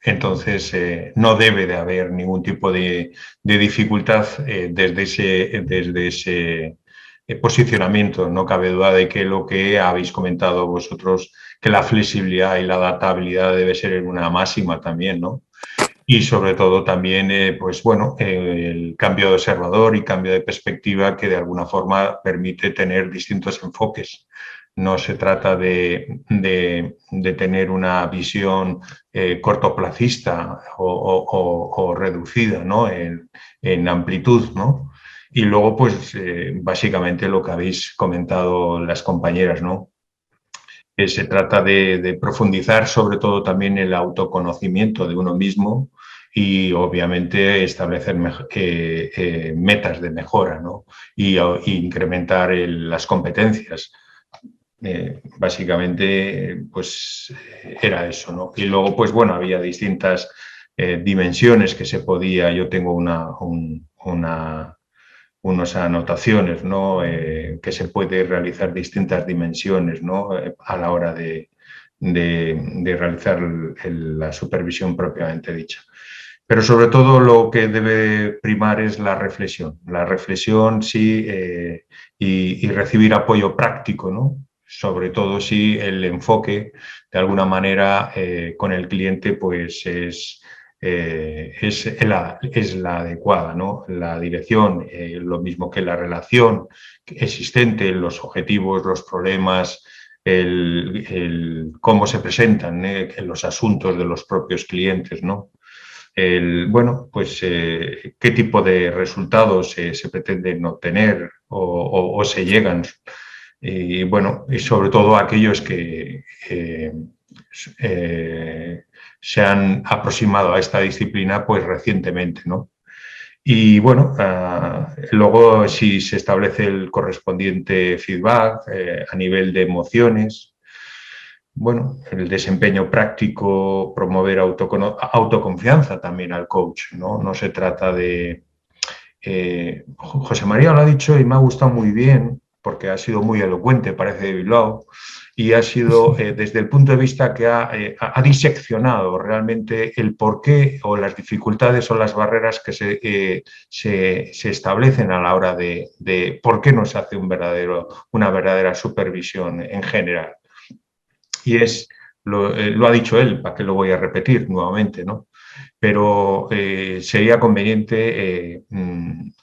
Entonces, no debe de haber ningún tipo de dificultad desde ese posicionamiento. No cabe duda de que lo que habéis comentado vosotros, que la flexibilidad y la adaptabilidad debe ser una máxima también, ¿no? Y sobre todo también, pues bueno, el cambio de observador y cambio de perspectiva, que de alguna forma permite tener distintos enfoques. No se trata de tener una visión cortoplacista o reducida, ¿no?, en amplitud, ¿no? Y luego, pues, básicamente lo que habéis comentado las compañeras, ¿no? Se trata de profundizar sobre todo también el autoconocimiento de uno mismo y, obviamente, establecer metas de mejora, ¿no? Y incrementar las competencias. Básicamente, pues, era eso, ¿no? Y luego, pues, bueno, había distintas dimensiones que se podía. Yo tengo una unas anotaciones, ¿no? Que se puede realizar distintas dimensiones, ¿no? A la hora de realizar la supervisión propiamente dicha. Pero sobre todo lo que debe primar es la reflexión sí, y recibir apoyo práctico, ¿no? Sobre todo si el enfoque de alguna manera con el cliente pues es la adecuada, ¿no? La dirección, lo mismo que la relación existente, los objetivos, los problemas, cómo se presentan los asuntos de los propios clientes, ¿no? Bueno, pues qué tipo de resultados se pretenden obtener o se llegan. Y bueno, y sobre todo aquellos que se han aproximado a esta disciplina pues recientemente, ¿no? Y bueno, luego si se establece el correspondiente feedback a nivel de emociones, bueno, el desempeño práctico, promover autoconfianza también al coach, ¿no? No se trata de... José María lo ha dicho y me ha gustado muy bien, porque ha sido muy elocuente, parece de Bilbao, y ha sido desde el punto de vista que ha diseccionado realmente el porqué o las dificultades o las barreras que se establecen a la hora de por qué no se hace una verdadera supervisión en general. Y lo ha dicho él, ¿para qué lo voy a repetir nuevamente, ¿no? Pero sería conveniente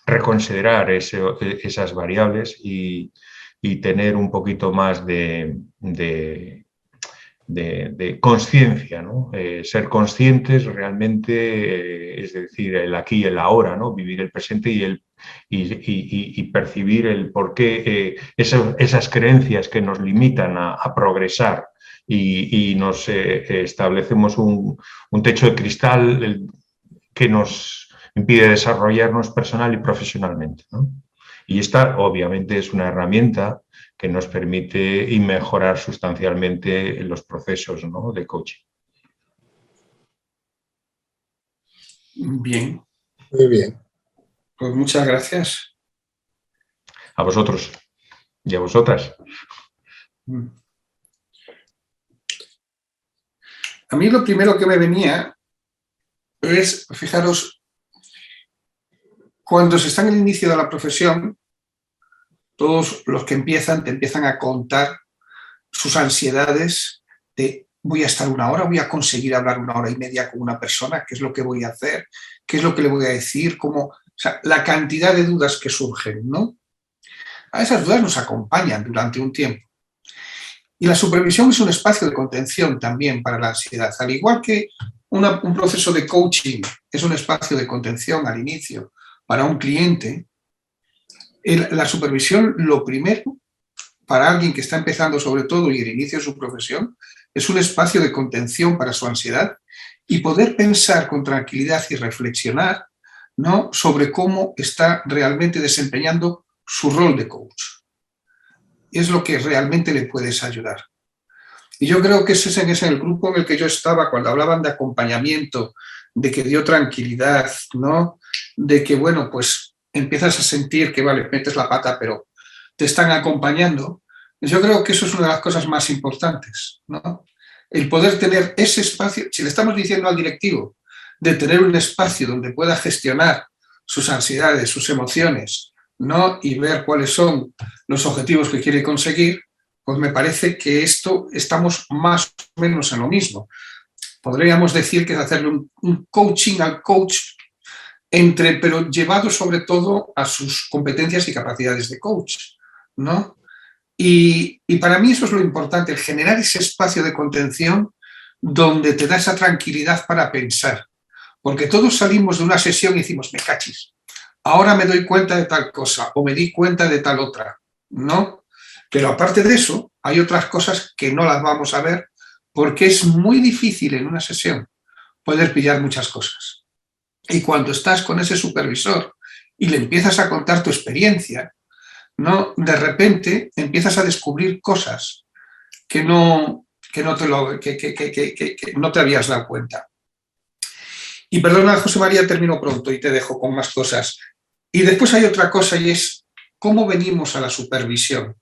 reconsiderar esas variables y tener un poquito más de consciencia, ¿no? Ser conscientes realmente, es decir, el aquí y el ahora, ¿no? Vivir el presente y percibir el por qué esas creencias que nos limitan a progresar y nos establecemos un techo de cristal que nos impide desarrollarnos personal y profesionalmente, ¿no? Y esta obviamente es una herramienta que nos permite mejorar sustancialmente los procesos, ¿no? De coaching. Bien. Muy bien. Pues muchas gracias. A vosotros y a vosotras. A mí lo primero que me venía es, fijaros, cuando se está en el inicio de la profesión, todos los que te empiezan a contar sus ansiedades de voy a estar una hora, voy a conseguir hablar 1 hora y media con una persona, qué es lo que voy a hacer, qué es lo que le voy a decir, o sea, la cantidad de dudas que surgen, ¿no? A esas dudas nos acompañan durante un tiempo. Y la supervisión es un espacio de contención también para la ansiedad, al igual que un proceso de coaching es un espacio de contención al inicio para un cliente. La supervisión, lo primero, para alguien que está empezando sobre todo y el inicio de su profesión, es un espacio de contención para su ansiedad y poder pensar con tranquilidad y reflexionar, ¿no?, sobre cómo está realmente desempeñando su rol de coach. Es lo que realmente le puedes ayudar. Y yo creo que ese es el grupo en el que yo estaba cuando hablaban de acompañamiento, de que dio tranquilidad, ¿no?, de que, bueno, pues empiezas a sentir que, vale, metes la pata, pero te están acompañando. Yo creo que eso es una de las cosas más importantes, ¿no? El poder tener ese espacio, si le estamos diciendo al directivo de tener un espacio donde pueda gestionar sus ansiedades, sus emociones, ¿no?, y ver cuáles son los objetivos que quiere conseguir, pues me parece que estamos más o menos en lo mismo. Podríamos decir que es hacerle un coaching al coach, pero llevado sobre todo a sus competencias y capacidades de coach, ¿no? Y para mí eso es lo importante, el generar ese espacio de contención donde te da esa tranquilidad para pensar. Porque todos salimos de una sesión y decimos, me cachis, ahora me doy cuenta de tal cosa o me di cuenta de tal otra, ¿no? Pero aparte de eso, hay otras cosas que no las vamos a ver porque es muy difícil en una sesión poder pillar muchas cosas. Y cuando estás con ese supervisor y le empiezas a contar tu experiencia, ¿no?, de repente empiezas a descubrir cosas que no te habías dado cuenta. Y perdona, José María, termino pronto y te dejo con más cosas. Y después hay otra cosa y es cómo venimos a la supervisión.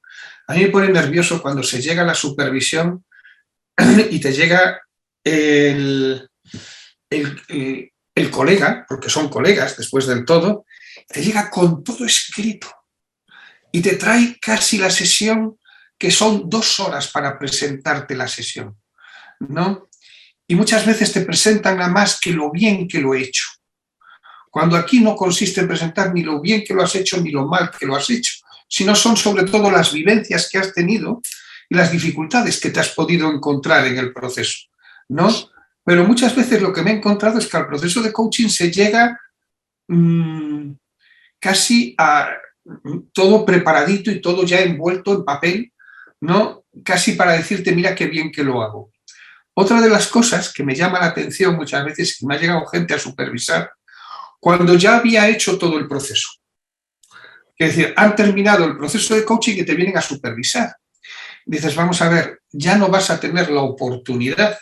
A mí me pone nervioso cuando se llega a la supervisión y te llega el colega, porque son colegas después del todo, te llega con todo escrito y te trae casi la sesión, que son 2 horas para presentarte la sesión, ¿no? Y muchas veces te presentan nada más que lo bien que lo he hecho, cuando aquí no consiste en presentar ni lo bien que lo has hecho ni lo mal que lo has hecho, sino son sobre todo las vivencias que has tenido y las dificultades que te has podido encontrar en el proceso, ¿no? Pero muchas veces lo que me he encontrado es que al proceso de coaching se llega casi a todo preparadito y todo ya envuelto en papel, ¿no? Casi para decirte, mira qué bien que lo hago. Otra de las cosas que me llama la atención muchas veces, que me ha llegado gente a supervisar, cuando ya había hecho todo el proceso. Es decir, han terminado el proceso de coaching y te vienen a supervisar. Dices, vamos a ver, ya no vas a tener la oportunidad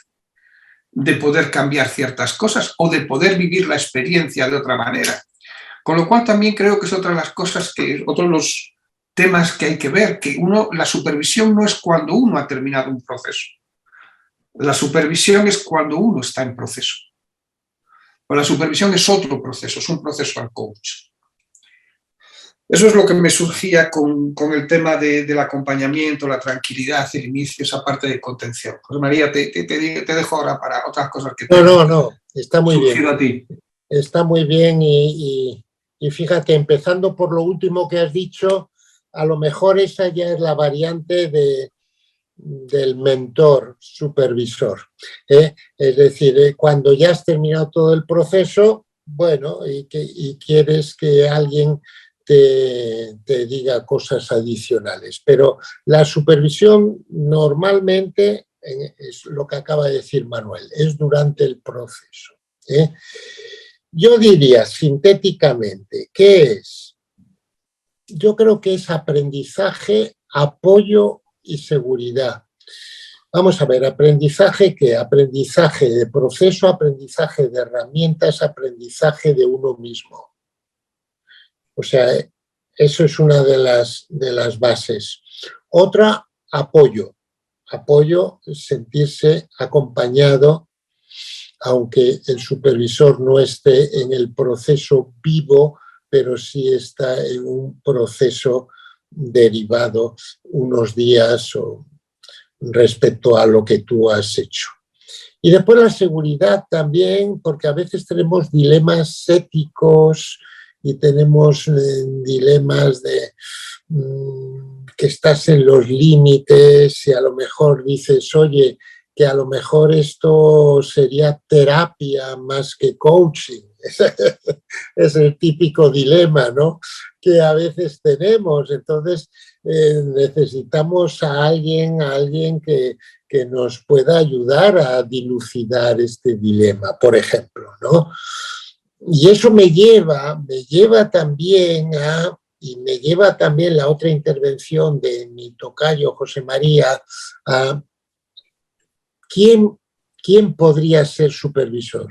de poder cambiar ciertas cosas o de poder vivir la experiencia de otra manera. Con lo cual también creo que es otra de las cosas, otro de los temas que hay que ver, que la supervisión no es cuando uno ha terminado un proceso. La supervisión es cuando uno está en proceso. O la supervisión es otro proceso, es un proceso al coach. Eso es lo que me surgía con el tema del acompañamiento, la tranquilidad, el inicio, esa parte de contención. José María, te dejo ahora para otras cosas que No, está muy bien. A ti. Está muy bien y fíjate, empezando por lo último que has dicho, a lo mejor esa ya es la variante del mentor supervisor. Es decir, cuando ya has terminado todo el proceso, bueno, y quieres que alguien te diga cosas adicionales. Pero la supervisión normalmente, es lo que acaba de decir Manuel, es durante el proceso. Yo diría sintéticamente, ¿qué es? Yo creo que es aprendizaje, apoyo y seguridad. Vamos a ver, aprendizaje, ¿qué? Aprendizaje de proceso, aprendizaje de herramientas, aprendizaje de uno mismo. O sea, eso es una de las bases. Otra, apoyo. Apoyo, sentirse acompañado, aunque el supervisor no esté en el proceso vivo, pero sí está en un proceso derivado unos días o respecto a lo que tú has hecho. Y después la seguridad también, porque a veces tenemos dilemas éticos y tenemos dilemas de que estás en los límites y a lo mejor dices, oye, que a lo mejor esto sería terapia más que coaching. Es el típico dilema, ¿no?, que a veces tenemos. Entonces necesitamos a alguien que nos pueda ayudar a dilucidar este dilema, por ejemplo, ¿no? Y eso me lleva también y me lleva también la otra intervención de mi tocayo José María, a ¿quién podría ser supervisor?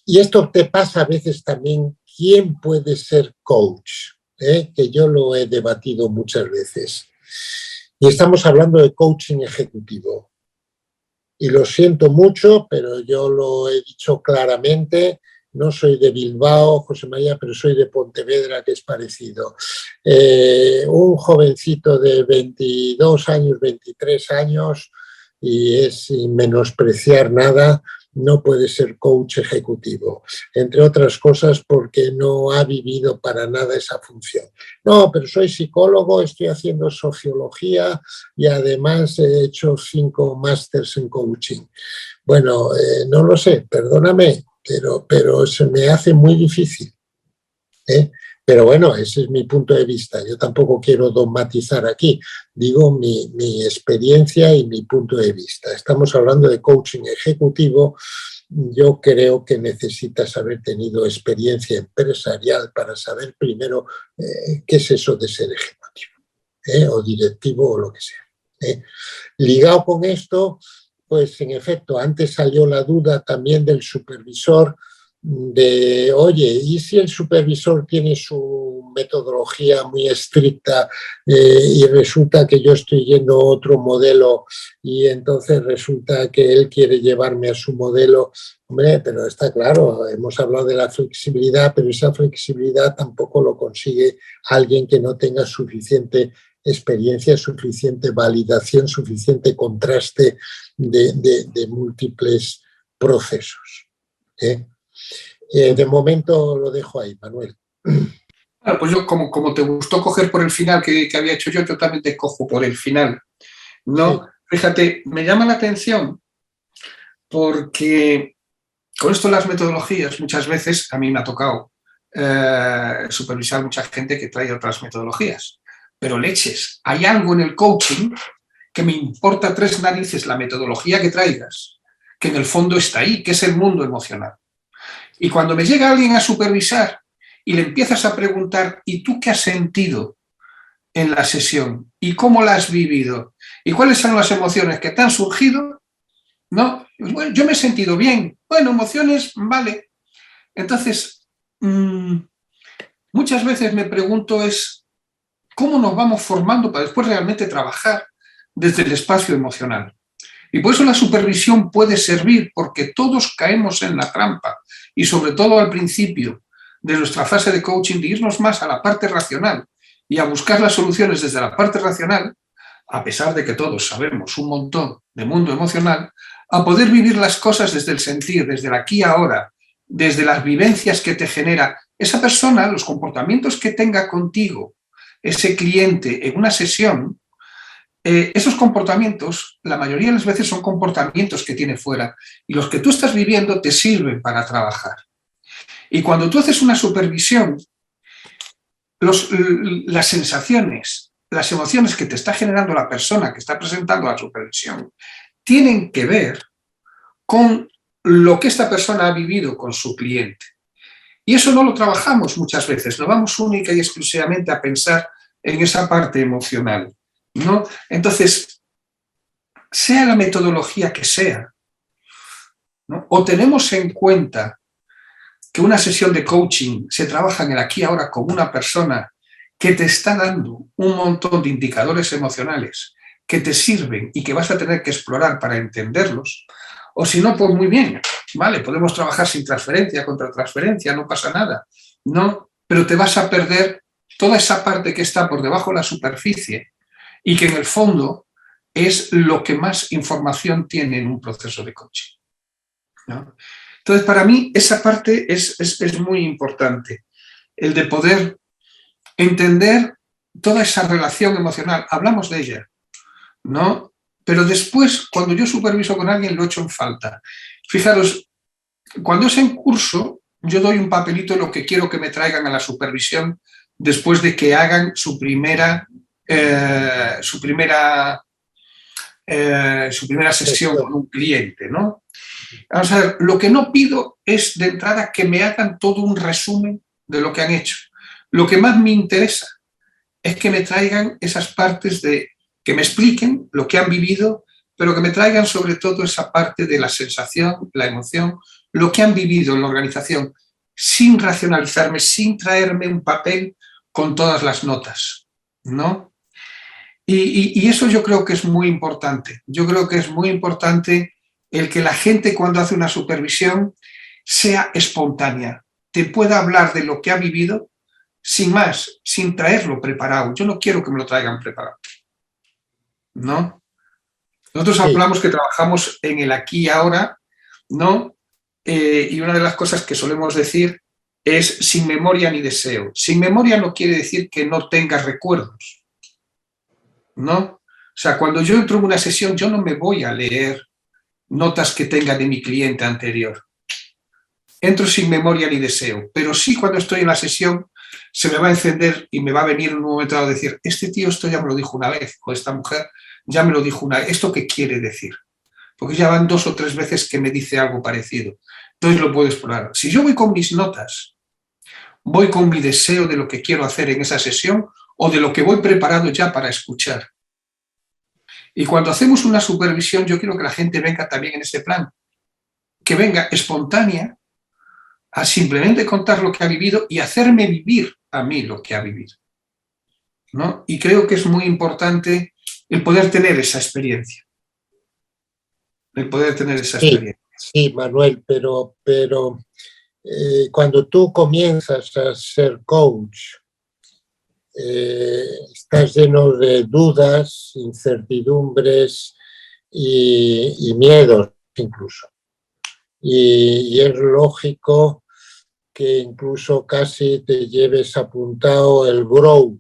Y esto te pasa a veces también, ¿quién puede ser coach? Que yo lo he debatido muchas veces. Y estamos hablando de coaching ejecutivo. Y lo siento mucho, pero yo lo he dicho claramente, no soy de Bilbao, José María, pero soy de Pontevedra, que es parecido. Un jovencito de 22 años, 23 años, y es sin menospreciar nada, no puede ser coach ejecutivo, entre otras cosas porque no ha vivido para nada esa función. No, pero soy psicólogo, estoy haciendo sociología y además he hecho 5 másters en coaching. Bueno, no lo sé, perdóname, pero se me hace muy difícil. Pero bueno, ese es mi punto de vista. Yo tampoco quiero dogmatizar aquí. Digo mi experiencia y mi punto de vista. Estamos hablando de coaching ejecutivo. Yo creo que necesitas haber tenido experiencia empresarial para saber primero qué es eso de ser ejecutivo, o directivo o lo que sea. Ligado con esto, pues en efecto, antes salió la duda también del supervisor. oye, ¿y si el supervisor tiene su metodología muy estricta y resulta que yo estoy yendo a otro modelo y entonces resulta que él quiere llevarme a su modelo? Hombre, pero está claro, hemos hablado de la flexibilidad, pero esa flexibilidad tampoco lo consigue alguien que no tenga suficiente experiencia, suficiente validación, suficiente contraste de múltiples procesos. De momento lo dejo ahí, Manuel. Bueno, pues yo, como te gustó coger por el final que había hecho yo también te cojo por el final. ¿No? Sí. Fíjate, me llama la atención porque con esto de las metodologías, muchas veces a mí me ha tocado supervisar mucha gente que trae otras metodologías. Pero leches, hay algo en el coaching que me importa 3 narices la metodología que traigas, que en el fondo está ahí, que es el mundo emocional. Y cuando me llega alguien a supervisar y le empiezas a preguntar, ¿y tú qué has sentido en la sesión? ¿Y cómo la has vivido? ¿Y cuáles son las emociones que te han surgido? ¿No? Bueno, yo me he sentido bien. Bueno, emociones, vale. Entonces, muchas veces me pregunto ¿cómo nos vamos formando para después realmente trabajar desde el espacio emocional? Y por eso la supervisión puede servir, porque todos caemos en la trampa, y sobre todo al principio de nuestra fase de coaching, de irnos más a la parte racional y a buscar las soluciones desde la parte racional, a pesar de que todos sabemos un montón de mundo emocional, a poder vivir las cosas desde el sentir, desde el aquí y ahora, desde las vivencias que te genera esa persona, los comportamientos que tenga contigo, ese cliente en una sesión. Esos comportamientos, la mayoría de las veces son comportamientos que tiene fuera y los que tú estás viviendo te sirven para trabajar. Y cuando tú haces una supervisión, las sensaciones, las emociones que te está generando la persona que está presentando la supervisión tienen que ver con lo que esta persona ha vivido con su cliente. Y eso no lo trabajamos muchas veces, no vamos única y exclusivamente a pensar en esa parte emocional, ¿no? Entonces, sea la metodología que sea, ¿no? O tenemos en cuenta que una sesión de coaching se trabaja en el aquí y ahora con una persona que te está dando un montón de indicadores emocionales que te sirven y que vas a tener que explorar para entenderlos, o si no, pues muy bien, vale, podemos trabajar sin transferencia, contra transferencia, no pasa nada, ¿no? Pero te vas a perder toda esa parte que está por debajo de la superficie y que en el fondo es lo que más información tiene en un proceso de coaching, ¿no? Entonces, para mí, esa parte es muy importante, el de poder entender toda esa relación emocional. Hablamos de ella, ¿no? Pero después, cuando yo superviso con alguien, lo echo en falta. Fijaros, cuando es en curso, yo doy un papelito de lo que quiero que me traigan a la supervisión después de que hagan su primera sesión con un cliente, ¿no? Vamos a ver, lo que no pido es de entrada que me hagan todo un resumen de lo que han hecho. Lo que más me interesa es que me traigan esas partes que me expliquen lo que han vivido, pero que me traigan sobre todo esa parte de la sensación, la emoción, lo que han vivido en la organización, sin racionalizarme, sin traerme un papel con todas las notas, ¿no? Y eso yo creo que es muy importante. Yo creo que es muy importante el que la gente cuando hace una supervisión sea espontánea, te pueda hablar de lo que ha vivido sin más, sin traerlo preparado. Yo no quiero que me lo traigan preparado, ¿no? Nosotros hablamos que trabajamos en el aquí y ahora, ¿no? Y una de las cosas que solemos decir es sin memoria ni deseo. Sin memoria no quiere decir que no tengas recuerdos, ¿no? O sea, cuando yo entro en una sesión, yo no me voy a leer notas que tenga de mi cliente anterior. Entro sin memoria ni deseo, pero sí cuando estoy en la sesión se me va a encender y me va a venir en un momento dado a decir, este tío esto ya me lo dijo una vez, o esta mujer ya me lo dijo una vez, ¿esto qué quiere decir? Porque ya van 2 o 3 veces que me dice algo parecido. Entonces lo puedo explorar. Si yo voy con mis notas, voy con mi deseo de lo que quiero hacer en esa sesión o de lo que voy preparado ya para escuchar. Y cuando hacemos una supervisión, yo quiero que la gente venga también en ese plan, que venga espontánea a simplemente contar lo que ha vivido y hacerme vivir a mí lo que ha vivido, ¿no? Y creo que es muy importante el poder tener esa experiencia. El poder tener esa experiencia. Sí, Manuel, pero cuando tú comienzas a ser coach, estás lleno de dudas, incertidumbres y miedos incluso. Y es lógico que incluso casi te lleves apuntado el grow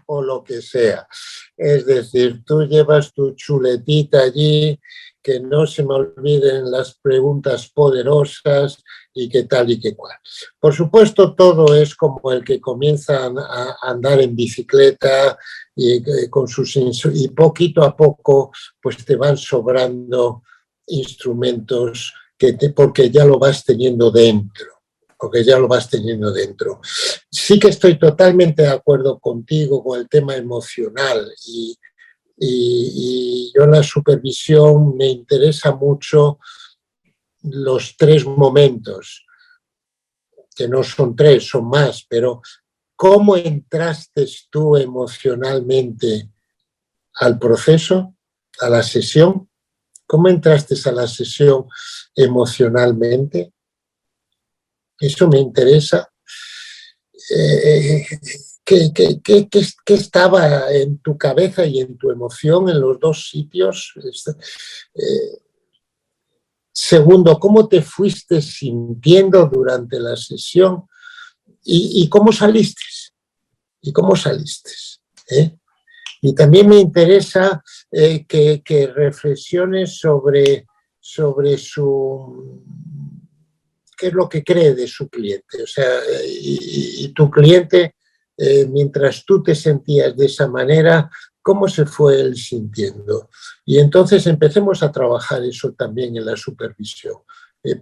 o lo que sea. Es decir, tú llevas tu chuletita allí, que no se me olviden las preguntas poderosas y qué tal y qué cual. Por supuesto, todo es como el que comienza a andar en bicicleta y poquito a poco pues te van sobrando instrumentos porque ya lo vas teniendo dentro. Sí que estoy totalmente de acuerdo contigo con el tema emocional y yo en la supervisión me interesa mucho los 3 momentos, que no son 3, son más, pero ¿cómo entraste tú emocionalmente al proceso, a la sesión? ¿Cómo entraste a la sesión emocionalmente? Eso me interesa. ¿Qué estaba en tu cabeza y en tu emoción en los 2 sitios? Segundo, ¿cómo te fuiste sintiendo durante la sesión? ¿Y cómo saliste? Y también me interesa que reflexiones sobre qué es lo que cree de su cliente. O sea, y tu cliente, mientras tú te sentías de esa manera, ¿cómo se fue él sintiendo? Y entonces empecemos a trabajar eso también en la supervisión.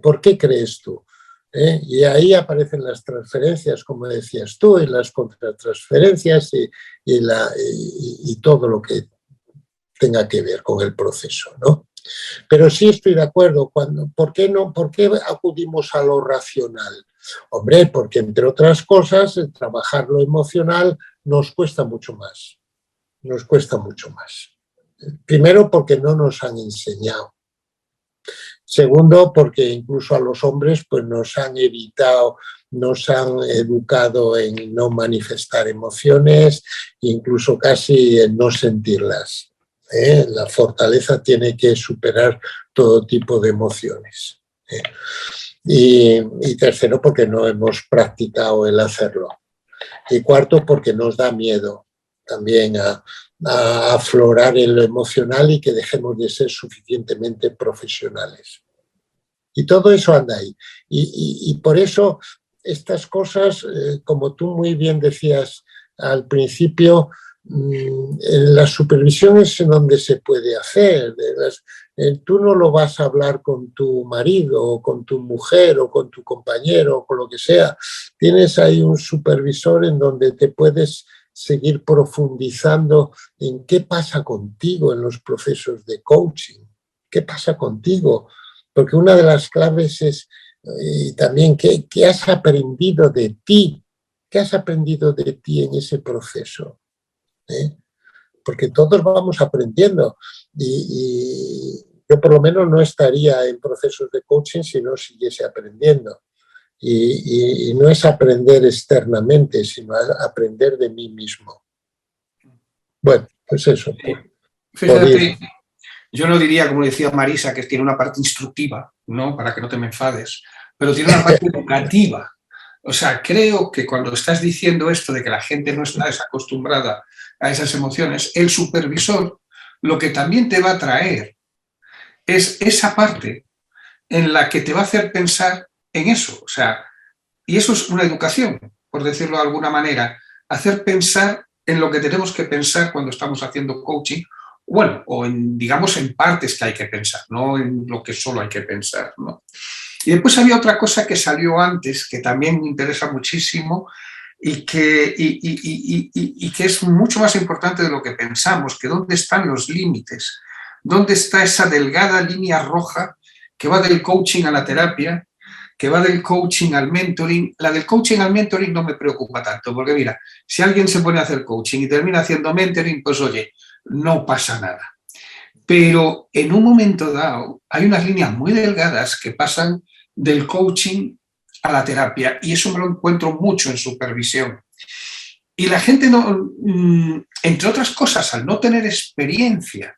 ¿Por qué crees tú? Y ahí aparecen las transferencias, como decías tú, y las contratransferencias y todo lo que tenga que ver con el proceso, ¿no? Pero sí estoy de acuerdo. ¿Por qué acudimos a lo racional? Hombre, porque entre otras cosas, trabajar lo emocional nos cuesta mucho más. Primero, porque no nos han enseñado. Segundo, porque incluso a los hombres pues nos han educado en no manifestar emociones, incluso casi en no sentirlas. La fortaleza tiene que superar todo tipo de emociones. Y tercero, porque no hemos practicado el hacerlo. Y cuarto, porque nos da miedo también a aflorar en lo emocional y que dejemos de ser suficientemente profesionales. Y todo eso anda ahí. Y por eso estas cosas, como tú muy bien decías al principio, en las supervisiones en donde se puede hacer. Tú no lo vas a hablar con tu marido o con tu mujer o con tu compañero o con lo que sea. Tienes ahí un supervisor en donde te puedes seguir profundizando en qué pasa contigo en los procesos de coaching. ¿Qué pasa contigo? Porque una de las claves es también qué has aprendido de ti. ¿Qué has aprendido de ti en ese proceso? Porque todos vamos aprendiendo y yo por lo menos no estaría en procesos de coaching si no siguiese aprendiendo y no es aprender externamente, sino aprender de mí mismo. Bueno, pues eso. Fíjate, yo no diría, como decía Marisa, que tiene una parte instructiva, ¿no? Para que no te me enfades, pero tiene una parte educativa. O sea, creo que cuando estás diciendo esto de que la gente no está desacostumbrada a esas emociones, el supervisor lo que también te va a traer es esa parte en la que te va a hacer pensar en eso. O sea, y eso es una educación, por decirlo de alguna manera, hacer pensar en lo que tenemos que pensar cuando estamos haciendo coaching, bueno, o digamos en partes que hay que pensar, no en lo que solo hay que pensar, ¿no? Y después había otra cosa que salió antes, que también me interesa muchísimo y que es mucho más importante de lo que pensamos, que dónde están los límites, dónde está esa delgada línea roja que va del coaching a la terapia que va del coaching al mentoring. La del coaching al mentoring no me preocupa tanto, porque mira, si alguien se pone a hacer coaching y termina haciendo mentoring, pues oye, no pasa nada. Pero en un momento dado hay unas líneas muy delgadas que pasan del coaching a la terapia, y eso me lo encuentro mucho en supervisión. Y la gente, no, entre otras cosas, al no tener experiencia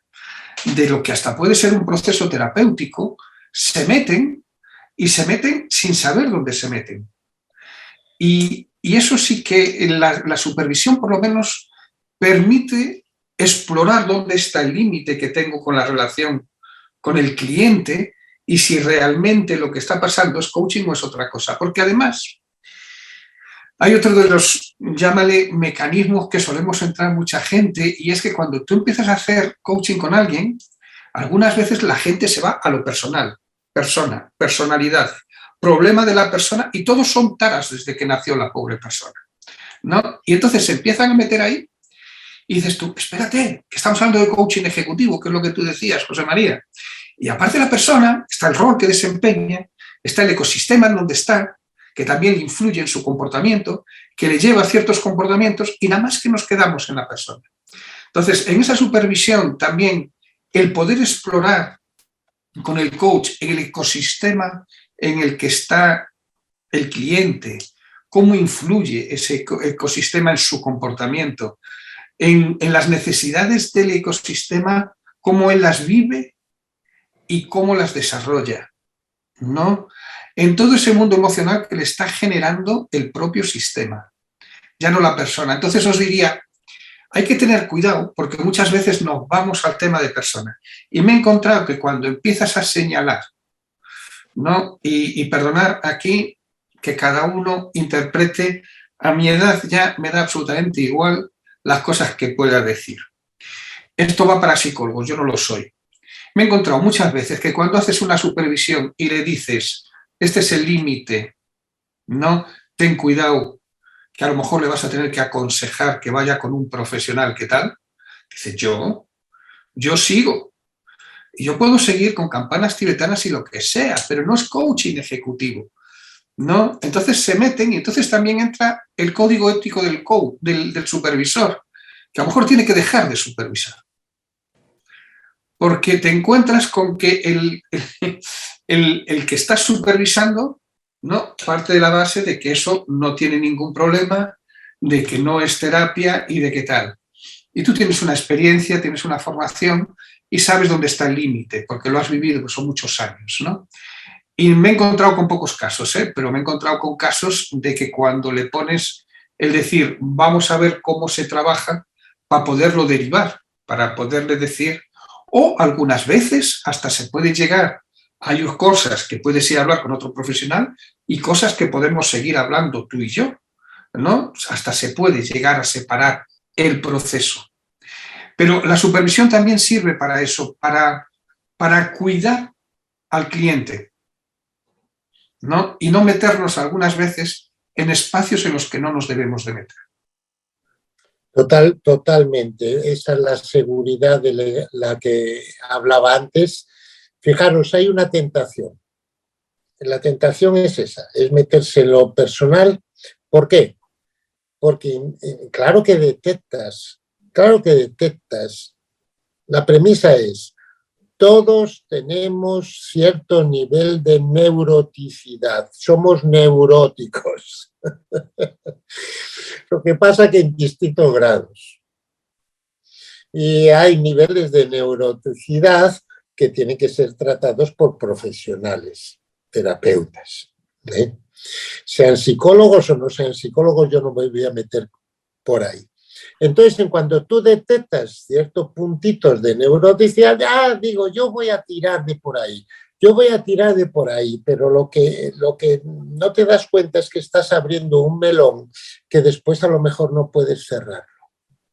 de lo que hasta puede ser un proceso terapéutico, se meten sin saber dónde se meten. Y eso sí que la supervisión por lo menos permite explorar dónde está el límite que tengo con la relación con el cliente y si realmente lo que está pasando es coaching o es otra cosa. Porque además hay otro de los, llámale, mecanismos que solemos entrar mucha gente, y es que cuando tú empiezas a hacer coaching con alguien, algunas veces la gente se va a lo personal, persona, personalidad, problema de la persona, y todos son taras desde que nació la pobre persona, ¿no? Y entonces se empiezan a meter ahí y dices tú, espérate, que estamos hablando de coaching ejecutivo, que es lo que tú decías, José María. Y aparte de la persona, está el rol que desempeña, está el ecosistema en donde está, que también influye en su comportamiento, que le lleva a ciertos comportamientos, y nada más que nos quedamos en la persona. Entonces, en esa supervisión también el poder explorar con el coach el ecosistema en el que está el cliente, cómo influye ese ecosistema en su comportamiento, en las necesidades del ecosistema, cómo él las vive y cómo las desarrolla, ¿no? En todo ese mundo emocional que le está generando el propio sistema, ya no la persona. Entonces os diría, hay que tener cuidado porque muchas veces nos vamos al tema de persona. Y me he encontrado que cuando empiezas a señalar, ¿no? Y perdonar aquí que cada uno interprete, a mi edad ya me da absolutamente igual las cosas que pueda decir. Esto va para psicólogos, yo no lo soy. Me he encontrado muchas veces que cuando haces una supervisión y le dices, este es el límite, ¿no? Ten cuidado, que a lo mejor le vas a tener que aconsejar que vaya con un profesional, ¿qué tal? Dice, yo sigo. Y yo puedo seguir con campanas tibetanas y lo que sea, pero no es coaching ejecutivo, ¿no? Entonces se meten y entonces también entra el código ético del coach, del supervisor, que a lo mejor tiene que dejar de supervisar. Porque te encuentras con que el que estás supervisando, ¿no? Parte de la base de que eso no tiene ningún problema, de que no es terapia y de qué tal. Y tú tienes una experiencia, tienes una formación y sabes dónde está el límite, porque lo has vivido, pues son muchos años, ¿no? Y me he encontrado con pocos casos, pero me he encontrado con casos de que cuando le pones el decir, vamos a ver cómo se trabaja para poderlo derivar, para poderle decir, o algunas veces hasta se puede llegar, hay cosas que puedes ir a hablar con otro profesional y cosas que podemos seguir hablando tú y yo, ¿no? Hasta se puede llegar a separar el proceso. Pero la supervisión también sirve para eso, para cuidar al cliente, ¿no? Y no meternos algunas veces en espacios en los que no nos debemos de meter. Totalmente. Esa es la seguridad de la que hablaba antes. Fijaros, hay una tentación. La tentación es esa, es meterse en lo personal. ¿Por qué? Porque claro que detectas. La premisa es, todos tenemos cierto nivel de neuroticidad, somos neuróticos. Lo que pasa que en distintos grados. Y hay niveles de neuroticidad que tienen que ser tratados por profesionales, terapeutas, ¿eh? Sean psicólogos o no sean psicólogos, yo no me voy a meter por ahí. Entonces, en cuanto tú detectas ciertos puntitos de neuroticidad, digo, yo voy a tirar de por ahí. Pero lo que no te das cuenta es que estás abriendo un melón que después a lo mejor no puedes cerrarlo.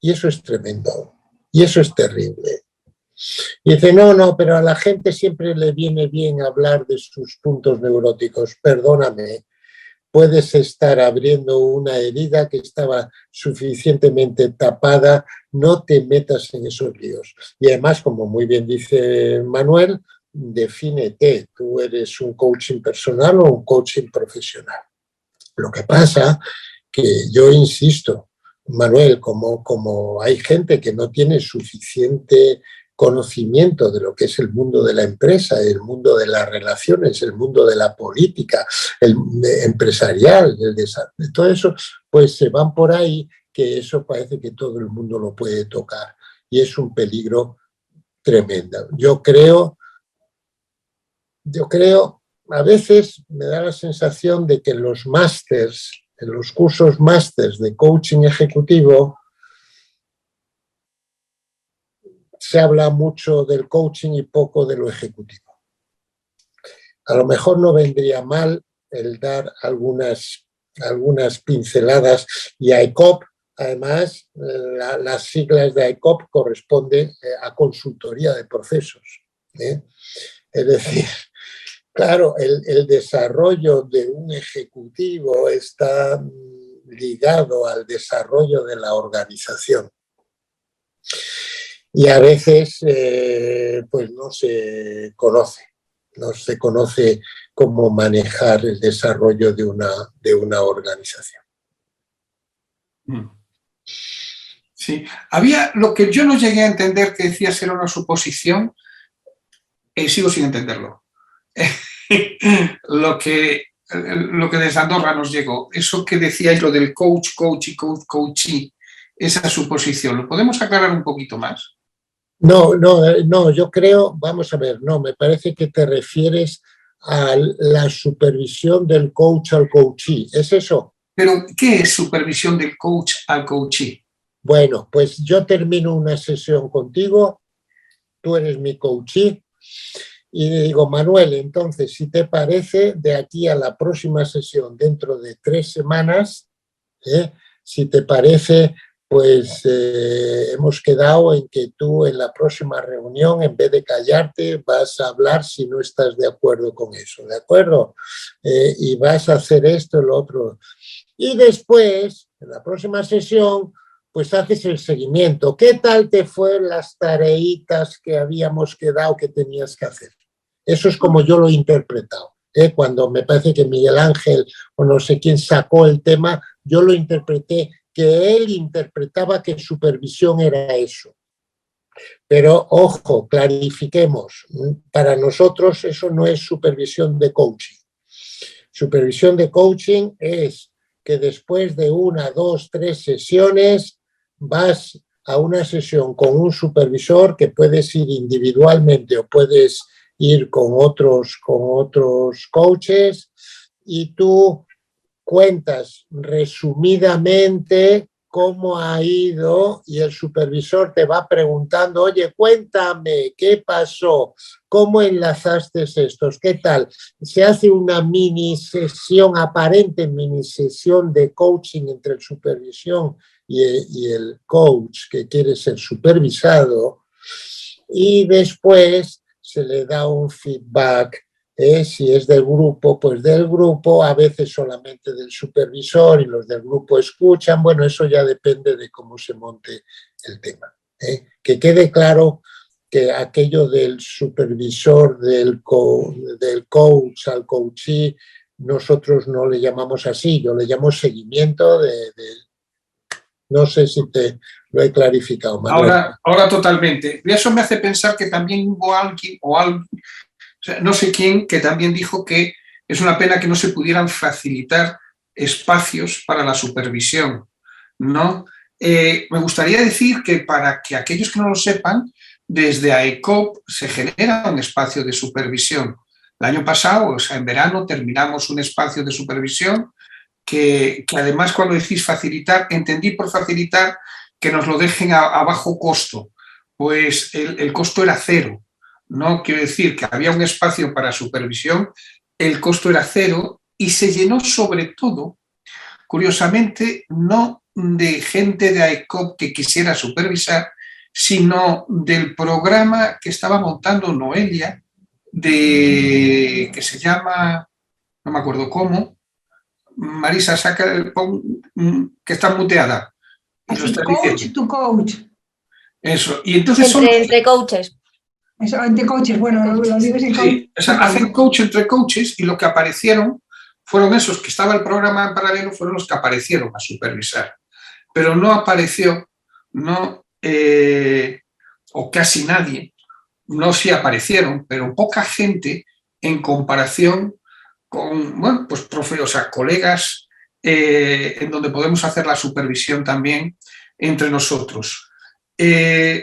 Y eso es tremendo. Y eso es terrible. Y dice, no, pero a la gente siempre le viene bien hablar de sus puntos neuróticos. Perdóname, puedes estar abriendo una herida que estaba suficientemente tapada, no te metas en esos líos. Y además, como muy bien dice Manuel, defínete, tú eres un coaching personal o un coaching profesional. Lo que pasa que yo insisto, Manuel, como hay gente que no tiene suficiente conocimiento de lo que es el mundo de la empresa, el mundo de las relaciones, el mundo de la política, el empresarial, el desarrollo, todo eso, pues se van por ahí, que eso parece que todo el mundo lo puede tocar y es un peligro tremendo. Yo creo, a veces me da la sensación de que en los másters, en los cursos másters de coaching ejecutivo, se habla mucho del coaching y poco de lo ejecutivo. A lo mejor no vendría mal el dar algunas pinceladas, y AECOP, además, las siglas de AECOP corresponden a consultoría de procesos. Es decir, claro, el desarrollo de un ejecutivo está ligado al desarrollo de la organización. Y a veces pues no se conoce cómo manejar el desarrollo de una organización. Sí, había lo que yo no llegué a entender, que decías era una suposición, sigo sin entenderlo. Lo que desde Andorra nos llegó, eso que decíais, lo del coach, coach y coachee, esa suposición, ¿lo podemos aclarar un poquito más? No, yo creo, vamos a ver, no, me parece que te refieres a la supervisión del coach al coachee, ¿es eso? Pero, ¿qué es supervisión del coach al coachee? Bueno, pues yo termino una sesión contigo, tú eres mi coachee, y le digo, Manuel, entonces, si te parece, de aquí a la próxima sesión, dentro de 3 semanas, si te parece, pues hemos quedado en que tú en la próxima reunión, en vez de callarte, vas a hablar si no estás de acuerdo con eso, ¿de acuerdo? Y vas a hacer esto, lo otro. Y después, en la próxima sesión, pues haces el seguimiento. ¿Qué tal te fueron las tareitas que habíamos quedado que tenías que hacer? Eso es como yo lo he interpretado. Cuando me parece que Miguel Ángel o no sé quién sacó el tema, yo lo interpreté, que él interpretaba que supervisión era eso. Pero, ojo, clarifiquemos, para nosotros eso no es supervisión de coaching. Supervisión de coaching es que después de 1, 2, 3 sesiones vas a una sesión con un supervisor, que puedes ir individualmente o puedes ir con otros coaches, y tú cuentas resumidamente cómo ha ido y el supervisor te va preguntando, oye, cuéntame, ¿qué pasó? ¿Cómo enlazaste estos? ¿Qué tal? Se hace una mini sesión, aparente mini sesión de coaching entre el supervisión y el coach que quiere ser supervisado, y después se le da un feedback. Si es del grupo, pues del grupo, a veces solamente del supervisor y los del grupo escuchan. Bueno, eso ya depende de cómo se monte el tema. Que quede claro que aquello del supervisor, del coach al coachee, nosotros no le llamamos así, yo le llamo seguimiento no sé si te lo he clarificado, Manuel. Ahora totalmente. Y eso me hace pensar que también hubo alguien o sea, no sé quién, que también dijo que es una pena que no se pudieran facilitar espacios para la supervisión, ¿no? Me gustaría decir que, para que aquellos que no lo sepan, desde AECOP se genera un espacio de supervisión. El año pasado, o sea, en verano, terminamos un espacio de supervisión que además, cuando decís facilitar, entendí por facilitar que nos lo dejen a bajo costo. Pues el costo era 0. No quiero decir que había un espacio para supervisión, el costo era 0 y se llenó sobre todo, curiosamente, no de gente de AECOP que quisiera supervisar, sino del programa que estaba montando Noelia, que se llama, no me acuerdo cómo, Marisa, que está muteada. Así, coach to coach. Eso, y entonces entre coaches. Eso, entre coaches, bueno, lo dices en coaches. Sí, o sea, hacen coach entre coaches y lo que aparecieron fueron esos que estaba el programa en paralelo, fueron los que aparecieron a supervisar. Pero no apareció, o casi nadie, no sí aparecieron, pero poca gente en comparación con, bueno, pues o sea, colegas en donde podemos hacer la supervisión también entre nosotros.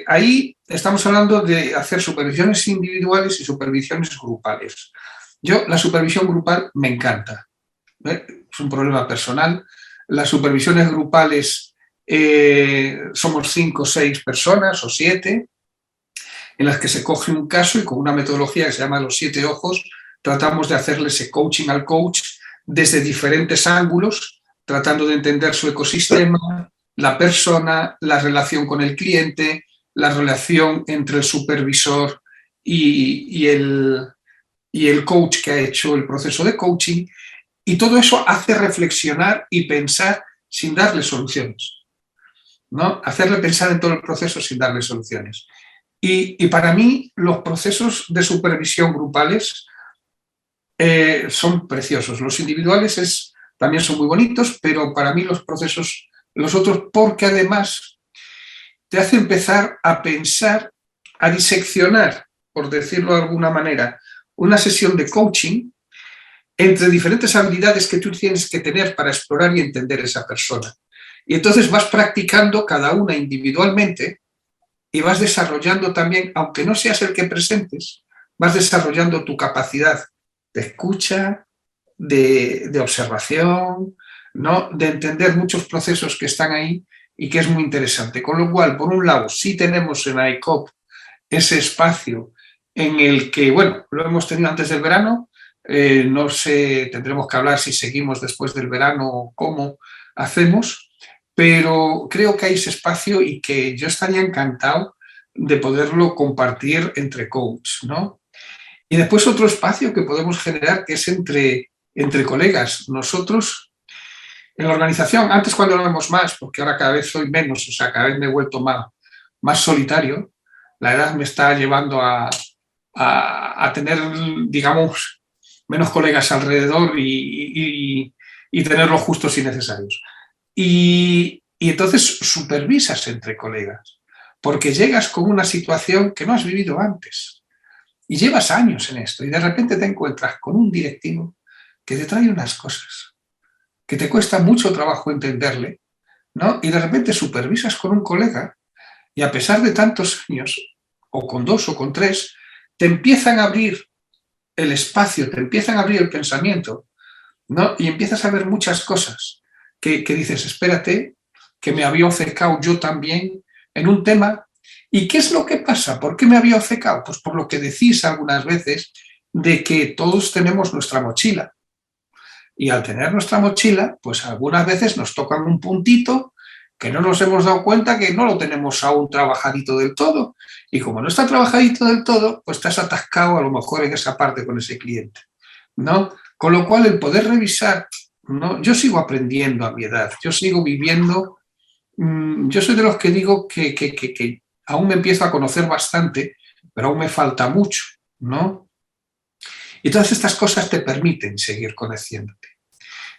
Ahí estamos hablando de hacer supervisiones individuales y supervisiones grupales. Yo, la supervisión grupal me encanta. Es un problema personal. Las supervisiones grupales somos 5 o 6 personas o 7 en las que se coge un caso y con una metodología que se llama los 7 ojos tratamos de hacerle ese coaching al coach desde diferentes ángulos, tratando de entender su ecosistema, la persona, la relación con el cliente, la relación entre el supervisor y el coach que ha hecho el proceso de coaching, y todo eso hace reflexionar y pensar sin darle soluciones, ¿no? Hacerle pensar en todo el proceso sin darle soluciones. Y para mí los procesos de supervisión grupales son preciosos. Los individuales también son muy bonitos, pero para mí los procesos, los otros, porque además te hace empezar a pensar, a diseccionar, por decirlo de alguna manera, una sesión de coaching entre diferentes habilidades que tú tienes que tener para explorar y entender esa persona. Y entonces vas practicando cada una individualmente y vas desarrollando también, aunque no seas el que presentes, vas desarrollando tu capacidad de escucha, de observación, ¿no? De entender muchos procesos que están ahí y que es muy interesante. Con lo cual, por un lado, sí tenemos en AECOP ese espacio en el que, bueno, lo hemos tenido antes del verano, no sé, tendremos que hablar si seguimos después del verano o cómo hacemos, pero creo que hay ese espacio y que yo estaría encantado de poderlo compartir entre coaches, ¿no? Y después otro espacio que podemos generar que es entre colegas. Nosotros, en la organización, antes cuando éramos más, porque ahora cada vez soy menos, o sea, cada vez me he vuelto más solitario, la edad me está llevando a tener, digamos, menos colegas alrededor y tener los justos y necesarios. Y entonces supervisas entre colegas, porque llegas con una situación que no has vivido antes y llevas años en esto y de repente te encuentras con un directivo que te trae unas cosas que te cuesta mucho trabajo entenderle, ¿no? Y de repente supervisas con un colega y a pesar de tantos años, o con 2 o con 3, te empiezan a abrir el espacio, te empiezan a abrir el pensamiento, ¿no? Y empiezas a ver muchas cosas que dices, espérate, que me había obcecado yo también en un tema. ¿Y qué es lo que pasa? ¿Por qué me había obcecado? Pues por lo que decís algunas veces de que todos tenemos nuestra mochila. Y al tener nuestra mochila, pues algunas veces nos tocan un puntito que no nos hemos dado cuenta que no lo tenemos aún trabajadito del todo. Y como no está trabajadito del todo, pues estás atascado a lo mejor en esa parte con ese cliente, ¿no? Con lo cual el poder revisar, ¿no? Yo sigo aprendiendo a mi edad, yo sigo viviendo, yo soy de los que digo que aún me empiezo a conocer bastante, pero aún me falta mucho, ¿no? Y todas estas cosas te permiten seguir conociéndote.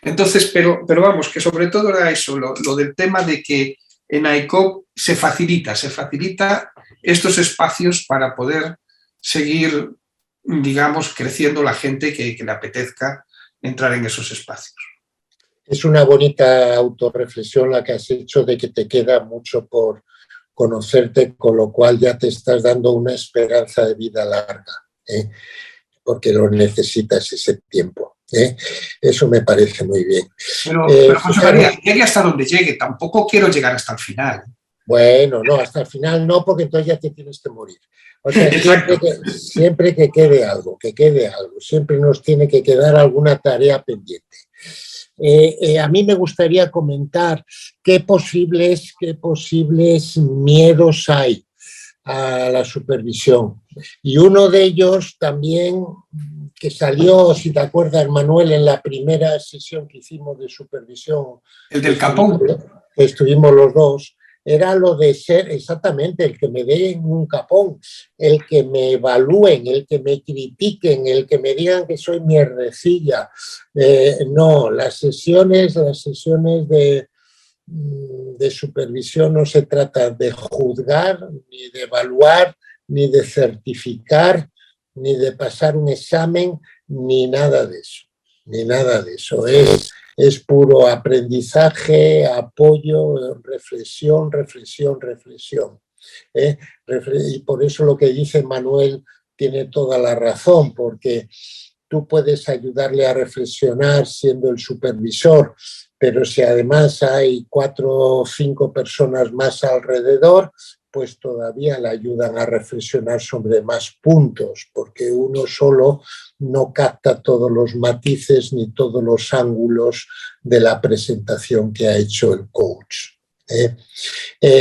Entonces, pero vamos, que sobre todo era eso, lo del tema de que en AECOP se facilita estos espacios para poder seguir, digamos, creciendo la gente que le apetezca entrar en esos espacios. Es una bonita autorreflexión la que has hecho de que te queda mucho por conocerte, con lo cual ya te estás dando una esperanza de vida larga, porque lo necesitas ese tiempo. Eso me parece muy bien. Pero José María, llegue hasta donde llegue, tampoco quiero llegar hasta el final. Bueno, no, hasta el final no, porque entonces ya te tienes que morir. O sea, siempre que quede algo, siempre nos tiene que quedar alguna tarea pendiente. A mí me gustaría comentar qué posibles miedos hay a la supervisión. Y uno de ellos también, que salió, si te acuerdas, Manuel, en la primera sesión que hicimos de supervisión. El del capón. Estuvimos los dos. era lo de ser exactamente el que me den un capón, el que me evalúen, el que me critiquen, el que me digan que soy mierdecilla. No, las sesiones de supervisión no se trata de juzgar, ni de evaluar, ni de certificar, ni de pasar un examen, ni nada de eso. Ni nada de eso. Es puro aprendizaje, apoyo, reflexión, reflexión, reflexión. Y por eso lo que dice Manuel tiene toda la razón, porque tú puedes ayudarle a reflexionar siendo el supervisor, pero si además hay 4 o 5 personas más alrededor, pues todavía le ayudan a reflexionar sobre más puntos, porque uno solo no capta todos los matices ni todos los ángulos de la presentación que ha hecho el coach.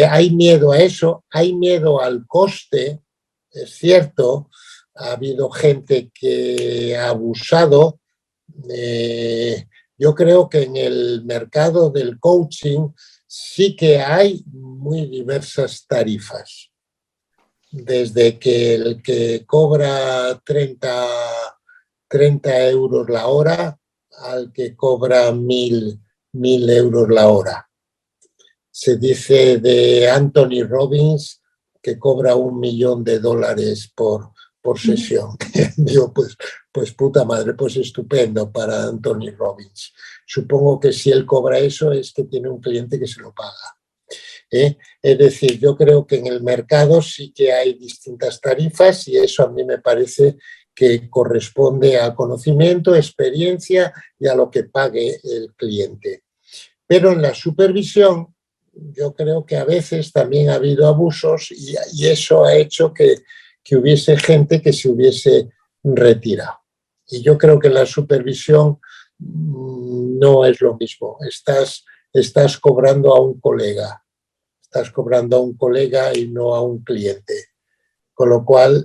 Hay miedo a eso, hay miedo al coste, es cierto, ha habido gente que ha abusado. Yo creo que en el mercado del coaching sí que hay muy diversas tarifas. Desde que el que cobra 30 euros la hora al que cobra 1.000 euros la hora. Se dice de Anthony Robbins que cobra $1 millón por sesión. Digo, pues puta madre, pues estupendo para Anthony Robbins. Supongo que si él cobra eso es que tiene un cliente que se lo paga. Es decir, yo creo que en el mercado sí que hay distintas tarifas y eso a mí me parece que corresponde al conocimiento, experiencia y a lo que pague el cliente. Pero en la supervisión yo creo que a veces también ha habido abusos y eso ha hecho que hubiese gente que se hubiese retirado. Y yo creo que la supervisión no es lo mismo. Estás cobrando a un colega. Estás cobrando a un colega y no a un cliente. Con lo cual,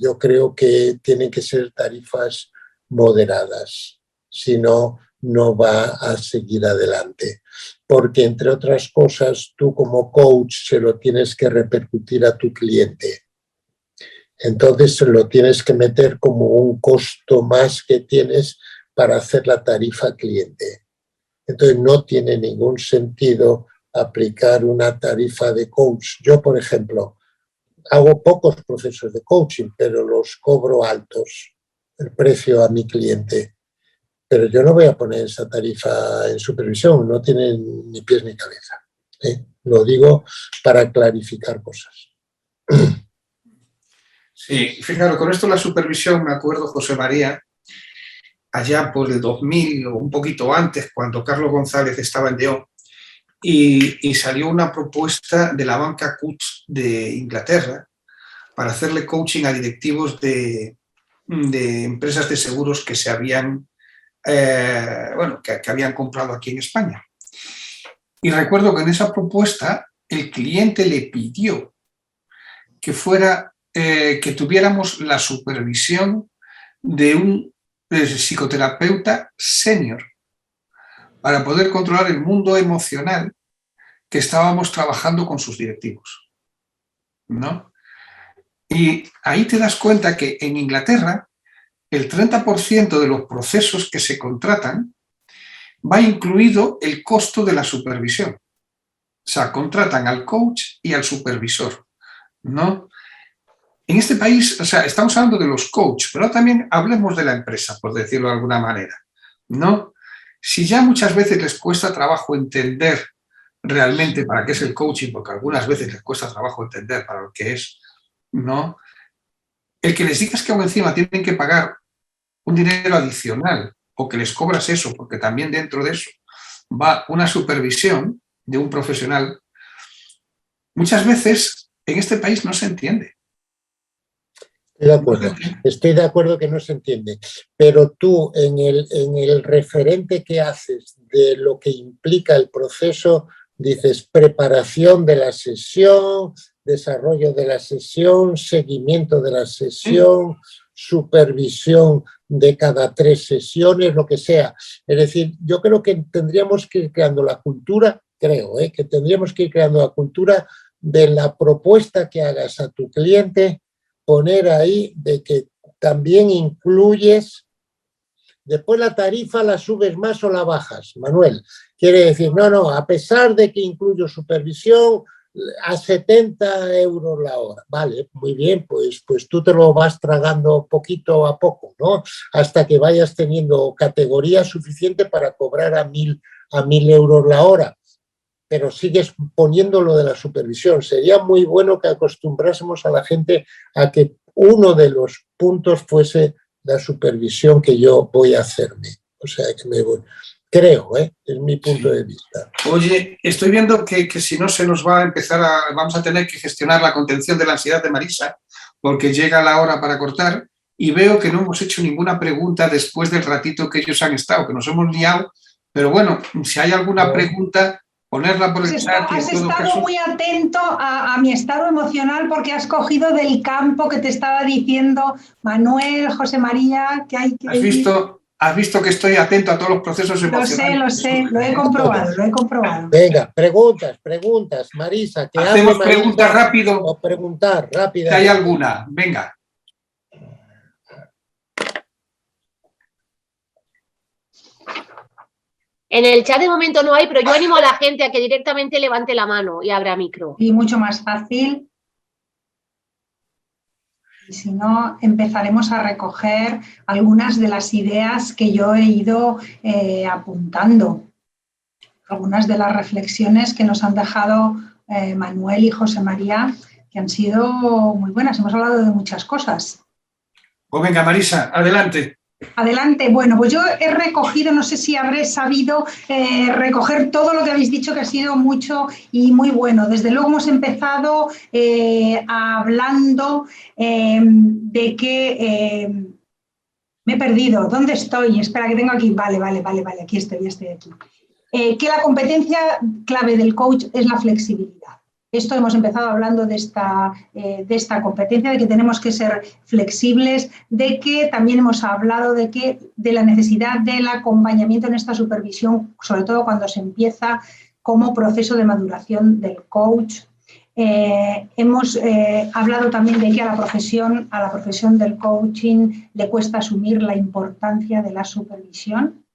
yo creo que tienen que ser tarifas moderadas. Si no, no va a seguir adelante. Porque, entre otras cosas, tú como coach se lo tienes que repercutir a tu cliente. Entonces, se lo tienes que meter como un costo más que tienes para hacer la tarifa cliente. Entonces, no tiene ningún sentido aplicar una tarifa de coach. Yo, por ejemplo, hago pocos procesos de coaching, pero los cobro altos, el precio a mi cliente. Pero yo no voy a poner esa tarifa en supervisión, no tiene ni pies ni cabeza. Lo digo para clarificar cosas. Sí, fíjate, con esto de la supervisión me acuerdo, José María, allá por el 2000 o un poquito antes, cuando Carlos González estaba en León, y salió una propuesta de la banca Coutts de Inglaterra para hacerle coaching a directivos de empresas de seguros que se habían, que habían comprado aquí en España. Y recuerdo que en esa propuesta el cliente le pidió que que tuviéramos la supervisión de un psicoterapeuta senior para poder controlar el mundo emocional que estábamos trabajando con sus directivos, ¿no? Y ahí te das cuenta que en Inglaterra el 30% de los procesos que se contratan va incluido el costo de la supervisión. O sea, contratan al coach y al supervisor, ¿no? En este país, o sea, estamos hablando de los coaches, pero también hablemos de la empresa, por decirlo de alguna manera, ¿no? Si ya muchas veces les cuesta trabajo entender realmente para qué es el coaching, porque algunas veces les cuesta trabajo entender para lo que es, ¿no? El que les digas que aún encima tienen que pagar un dinero adicional o que les cobras eso, porque también dentro de eso va una supervisión de un profesional, muchas veces en este país no se entiende. Estoy de acuerdo que no se entiende, pero tú en el referente que haces de lo que implica el proceso, dices preparación de la sesión, desarrollo de la sesión, seguimiento de la sesión, supervisión de cada 3 sesiones, lo que sea. Es decir, yo creo que tendríamos que ir creando la cultura que tendríamos que ir creando la cultura de la propuesta que hagas a tu cliente, poner ahí de que también incluyes, después la tarifa la subes más o la bajas, Manuel. Quiere decir, no, a pesar de que incluyo supervisión, a 70 euros la hora. Vale, muy bien, pues tú te lo vas tragando poquito a poco, ¿no? Hasta que vayas teniendo categoría suficiente para cobrar a 1.000 euros la hora. Pero sigues poniendo lo de la supervisión. Sería muy bueno que acostumbrásemos a la gente a que uno de los puntos fuese la supervisión que yo voy a hacerme. O sea, que creo, es mi punto de vista. Oye, estoy viendo que si no se nos va a empezar vamos a tener que gestionar la contención de la ansiedad de Marisa, porque llega la hora para cortar, y veo que no hemos hecho ninguna pregunta después del ratito que ellos han estado, que nos hemos liado, pero bueno, si hay alguna pregunta, ponerla por el chat. Has estado muy atento a mi estado emocional porque has cogido del campo que te estaba diciendo Manuel, José María, que hay que... ¿Has visto que estoy atento a todos los procesos emocionales? Lo sé, lo he comprobado. Venga, preguntas, Marisa. Que hacemos preguntas rápido. O preguntar rápida. Si hay alguna, venga. En el chat de momento no hay, pero yo animo a la gente a que directamente levante la mano y abra micro. Y mucho más fácil. Y si no, empezaremos a recoger algunas de las ideas que yo he ido apuntando. Algunas de las reflexiones que nos han dejado Manuel y José María, que han sido muy buenas. Hemos hablado de muchas cosas. Pues venga, Marisa, adelante. Adelante. Bueno, pues yo he recogido, no sé si habré sabido recoger todo lo que habéis dicho, que ha sido mucho y muy bueno. Desde luego hemos empezado hablando de que me he perdido. ¿Dónde estoy? Espera, que tengo aquí. Vale, aquí estoy aquí. Que la competencia clave del coach es la flexibilidad. Esto hemos empezado hablando de esta competencia, de que tenemos que ser flexibles, de que también hemos hablado de la necesidad del acompañamiento en esta supervisión, sobre todo cuando se empieza como proceso de maduración del coach. Hemos hablado también de que a la profesión del coaching le cuesta asumir la importancia de la supervisión,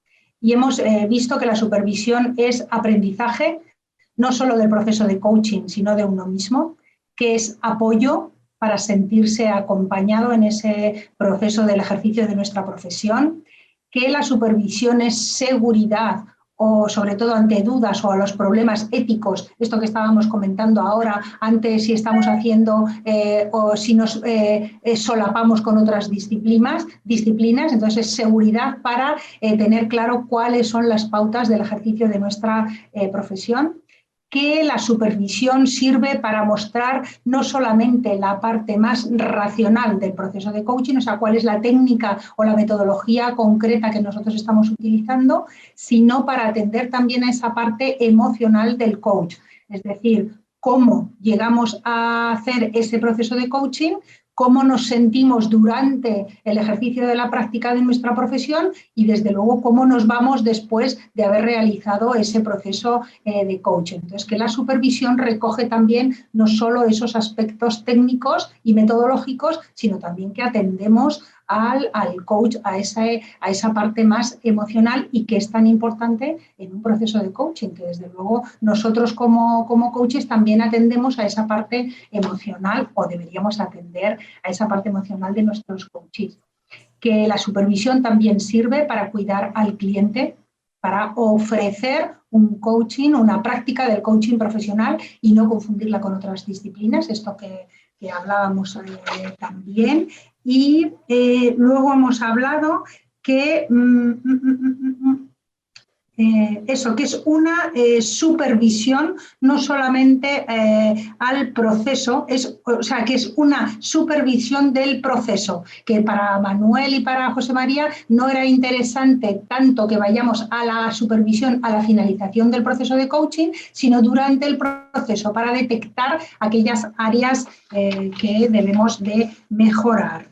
y hemos visto que la supervisión es aprendizaje, no solo del proceso de coaching, sino de uno mismo, que es apoyo para sentirse acompañado en ese proceso del ejercicio de nuestra profesión, que la supervisión es seguridad, o sobre todo ante dudas o a los problemas éticos, esto que estábamos comentando ahora, antes si estamos haciendo o si nos solapamos con otras disciplinas, entonces es seguridad para tener claro cuáles son las pautas del ejercicio de nuestra profesión, que la supervisión sirve para mostrar no solamente la parte más racional del proceso de coaching, o sea, cuál es la técnica o la metodología concreta que nosotros estamos utilizando, sino para atender también a esa parte emocional del coach, es decir, cómo llegamos a hacer ese proceso de coaching, cómo nos sentimos durante el ejercicio de la práctica de nuestra profesión y, desde luego, cómo nos vamos después de haber realizado ese proceso de coaching. Entonces, que la supervisión recoge también no solo esos aspectos técnicos y metodológicos, sino también que atendemos al coach, a esa parte más emocional y que es tan importante en un proceso de coaching, que desde luego nosotros como coaches también atendemos a esa parte emocional o deberíamos atender a esa parte emocional de nuestros coaches. Que la supervisión también sirve para cuidar al cliente, para ofrecer un coaching, una práctica del coaching profesional y no confundirla con otras disciplinas, esto que hablábamos también. Y luego hemos hablado que que es una supervisión no solamente al proceso, que es una supervisión del proceso, que para Manuel y para José María no era interesante tanto que vayamos a la supervisión a la finalización del proceso de coaching, sino durante el proceso para detectar aquellas áreas que debemos de mejorar.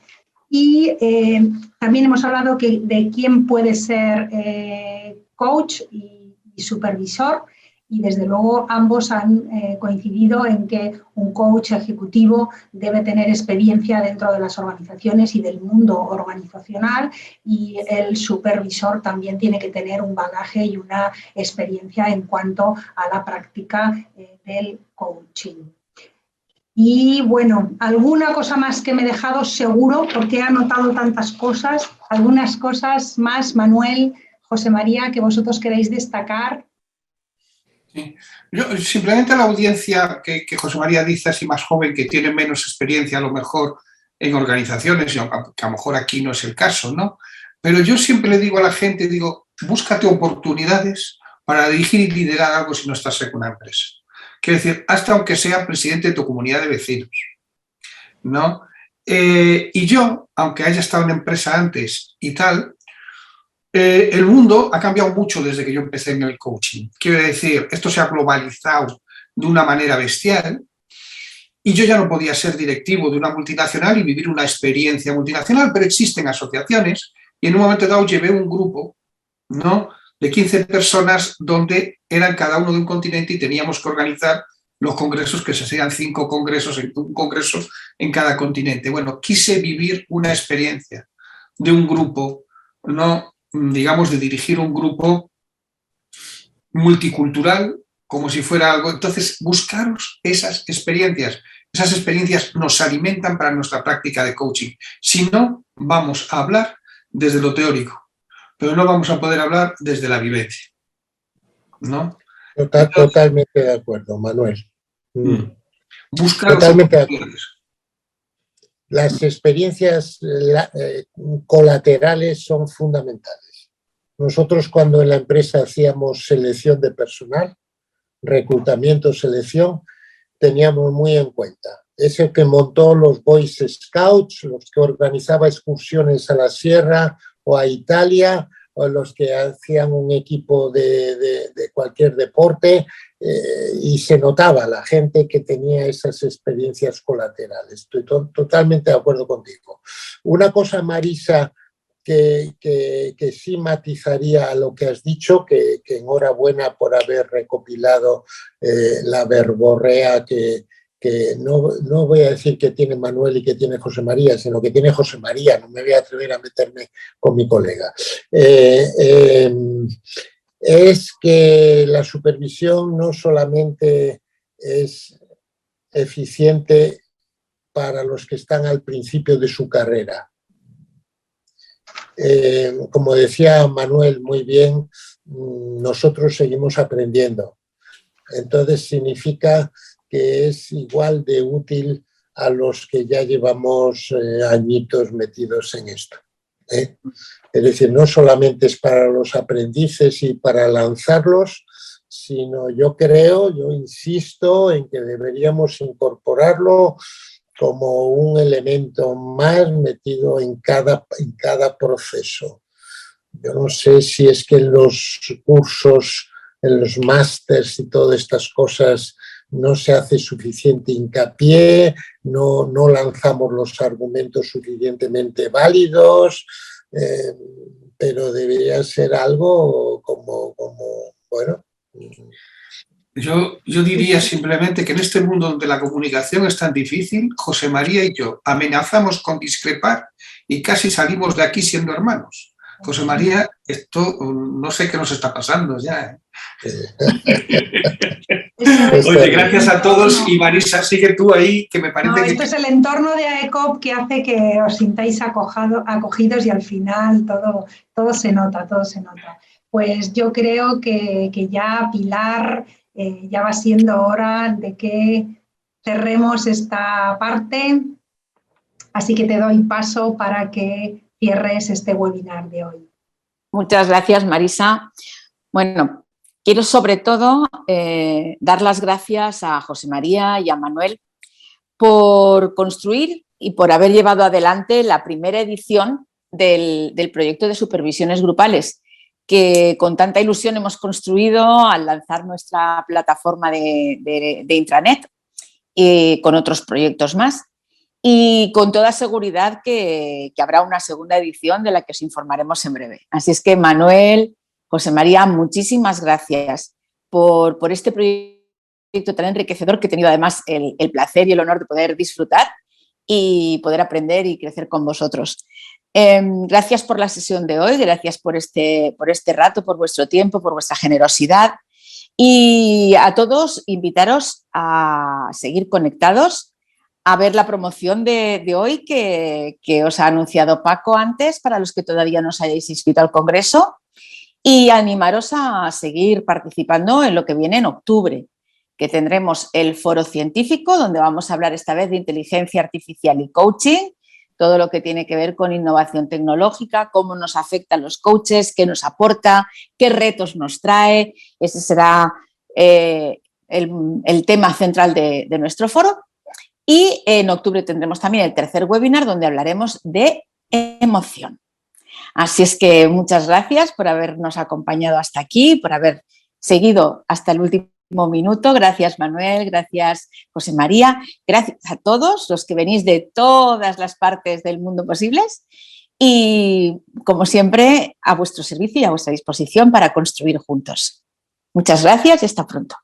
Y también hemos hablado de quién puede ser coach y supervisor, y desde luego ambos han coincidido en que un coach ejecutivo debe tener experiencia dentro de las organizaciones y del mundo organizacional, y el supervisor también tiene que tener un bagaje y una experiencia en cuanto a la práctica del coaching. Y bueno, alguna cosa más que me he dejado seguro, porque he anotado tantas cosas, algunas cosas más, Manuel, José María, que vosotros queréis destacar. Sí. Yo, simplemente a la audiencia que José María dice, así más joven, que tiene menos experiencia a lo mejor en organizaciones, que a lo mejor aquí no es el caso, ¿no? Pero yo siempre le digo a la gente, digo, búscate oportunidades para dirigir y liderar algo si no estás en una empresa. Quiero decir, hasta aunque sea presidente de tu comunidad de vecinos, ¿no? Y yo, aunque haya estado en empresa antes y tal, el mundo ha cambiado mucho desde que yo empecé en el coaching. Quiero decir, esto se ha globalizado de una manera bestial y yo ya no podía ser directivo de una multinacional y vivir una experiencia multinacional, pero existen asociaciones y en un momento dado llevé un grupo, ¿no?, de 15 personas donde eran cada uno de un continente y teníamos que organizar los congresos, que se hacían 5 congresos, un congreso en cada continente. Bueno, quise vivir una experiencia de un grupo, no, digamos, de dirigir un grupo multicultural, como si fuera algo. Entonces, buscaros esas experiencias. Esas experiencias nos alimentan para nuestra práctica de coaching. Si no, vamos a hablar desde lo teórico, pero no vamos a poder hablar desde la vivencia, ¿no? Totalmente de acuerdo, Manuel. Buscar totalmente de acuerdo. Las experiencias colaterales son fundamentales. Nosotros, cuando en la empresa hacíamos selección de personal, reclutamiento, selección, teníamos muy en cuenta. Es el que montó los Boy Scouts, los que organizaba excursiones a la sierra o a Italia, o los que hacían un equipo de cualquier deporte, y se notaba la gente que tenía esas experiencias colaterales. Estoy totalmente de acuerdo contigo. Una cosa, Marisa, que sí matizaría a lo que has dicho, que enhorabuena por haber recopilado la verborrea que no voy a decir que tiene Manuel y que tiene José María, sino que tiene José María, no me voy a atrever a meterme con mi colega. Es que la supervisión no solamente es eficiente para los que están al principio de su carrera. Como decía Manuel muy bien, nosotros seguimos aprendiendo. Entonces significa que es igual de útil a los que ya llevamos añitos metidos en esto. Es decir, no solamente es para los aprendices y para lanzarlos, sino yo insisto en que deberíamos incorporarlo como un elemento más metido en cada proceso. Yo no sé si es que en los cursos, en los másters y todas estas cosas no se hace suficiente hincapié, no lanzamos los argumentos suficientemente válidos, pero debería ser algo como bueno. Yo diría simplemente que en este mundo donde la comunicación es tan difícil, José María y yo amenazamos con discrepar y casi salimos de aquí siendo hermanos. José María, esto no sé qué nos está pasando ya. Oye, gracias a todos y Marisa, sigue tú ahí, que me parece que... Esto es el entorno de AECOP que hace que os sintáis acogidos y al final todo se nota. Pues yo creo que ya, Pilar, ya va siendo hora de que cerremos esta parte, así que te doy paso para que cierres este webinar de hoy. Muchas gracias, Marisa. Bueno, quiero sobre todo dar las gracias a José María y a Manuel por construir y por haber llevado adelante la primera edición del proyecto de supervisiones grupales, que con tanta ilusión hemos construido al lanzar nuestra plataforma de intranet y con otros proyectos más. Y con toda seguridad que habrá una segunda edición de la que os informaremos en breve. Así es que, Manuel, José María, muchísimas gracias por este proyecto tan enriquecedor que he tenido además el placer y el honor de poder disfrutar y poder aprender y crecer con vosotros. Gracias por la sesión de hoy, gracias por este rato, por vuestro tiempo, por vuestra generosidad, y a todos invitaros a seguir conectados, a ver la promoción de hoy que os ha anunciado Paco antes, para los que todavía no os hayáis inscrito al Congreso, y animaros a seguir participando en lo que viene en octubre, que tendremos el foro científico, donde vamos a hablar esta vez de inteligencia artificial y coaching, todo lo que tiene que ver con innovación tecnológica, cómo nos afectan los coaches, qué nos aporta, qué retos nos trae. Ese será el tema central de nuestro foro. Y en octubre tendremos también el tercer webinar, donde hablaremos de emoción. Así es que muchas gracias por habernos acompañado hasta aquí, por haber seguido hasta el último minuto. Gracias, Manuel, gracias, José María, gracias a todos los que venís de todas las partes del mundo posibles y, como siempre, a vuestro servicio y a vuestra disposición para construir juntos. Muchas gracias y hasta pronto.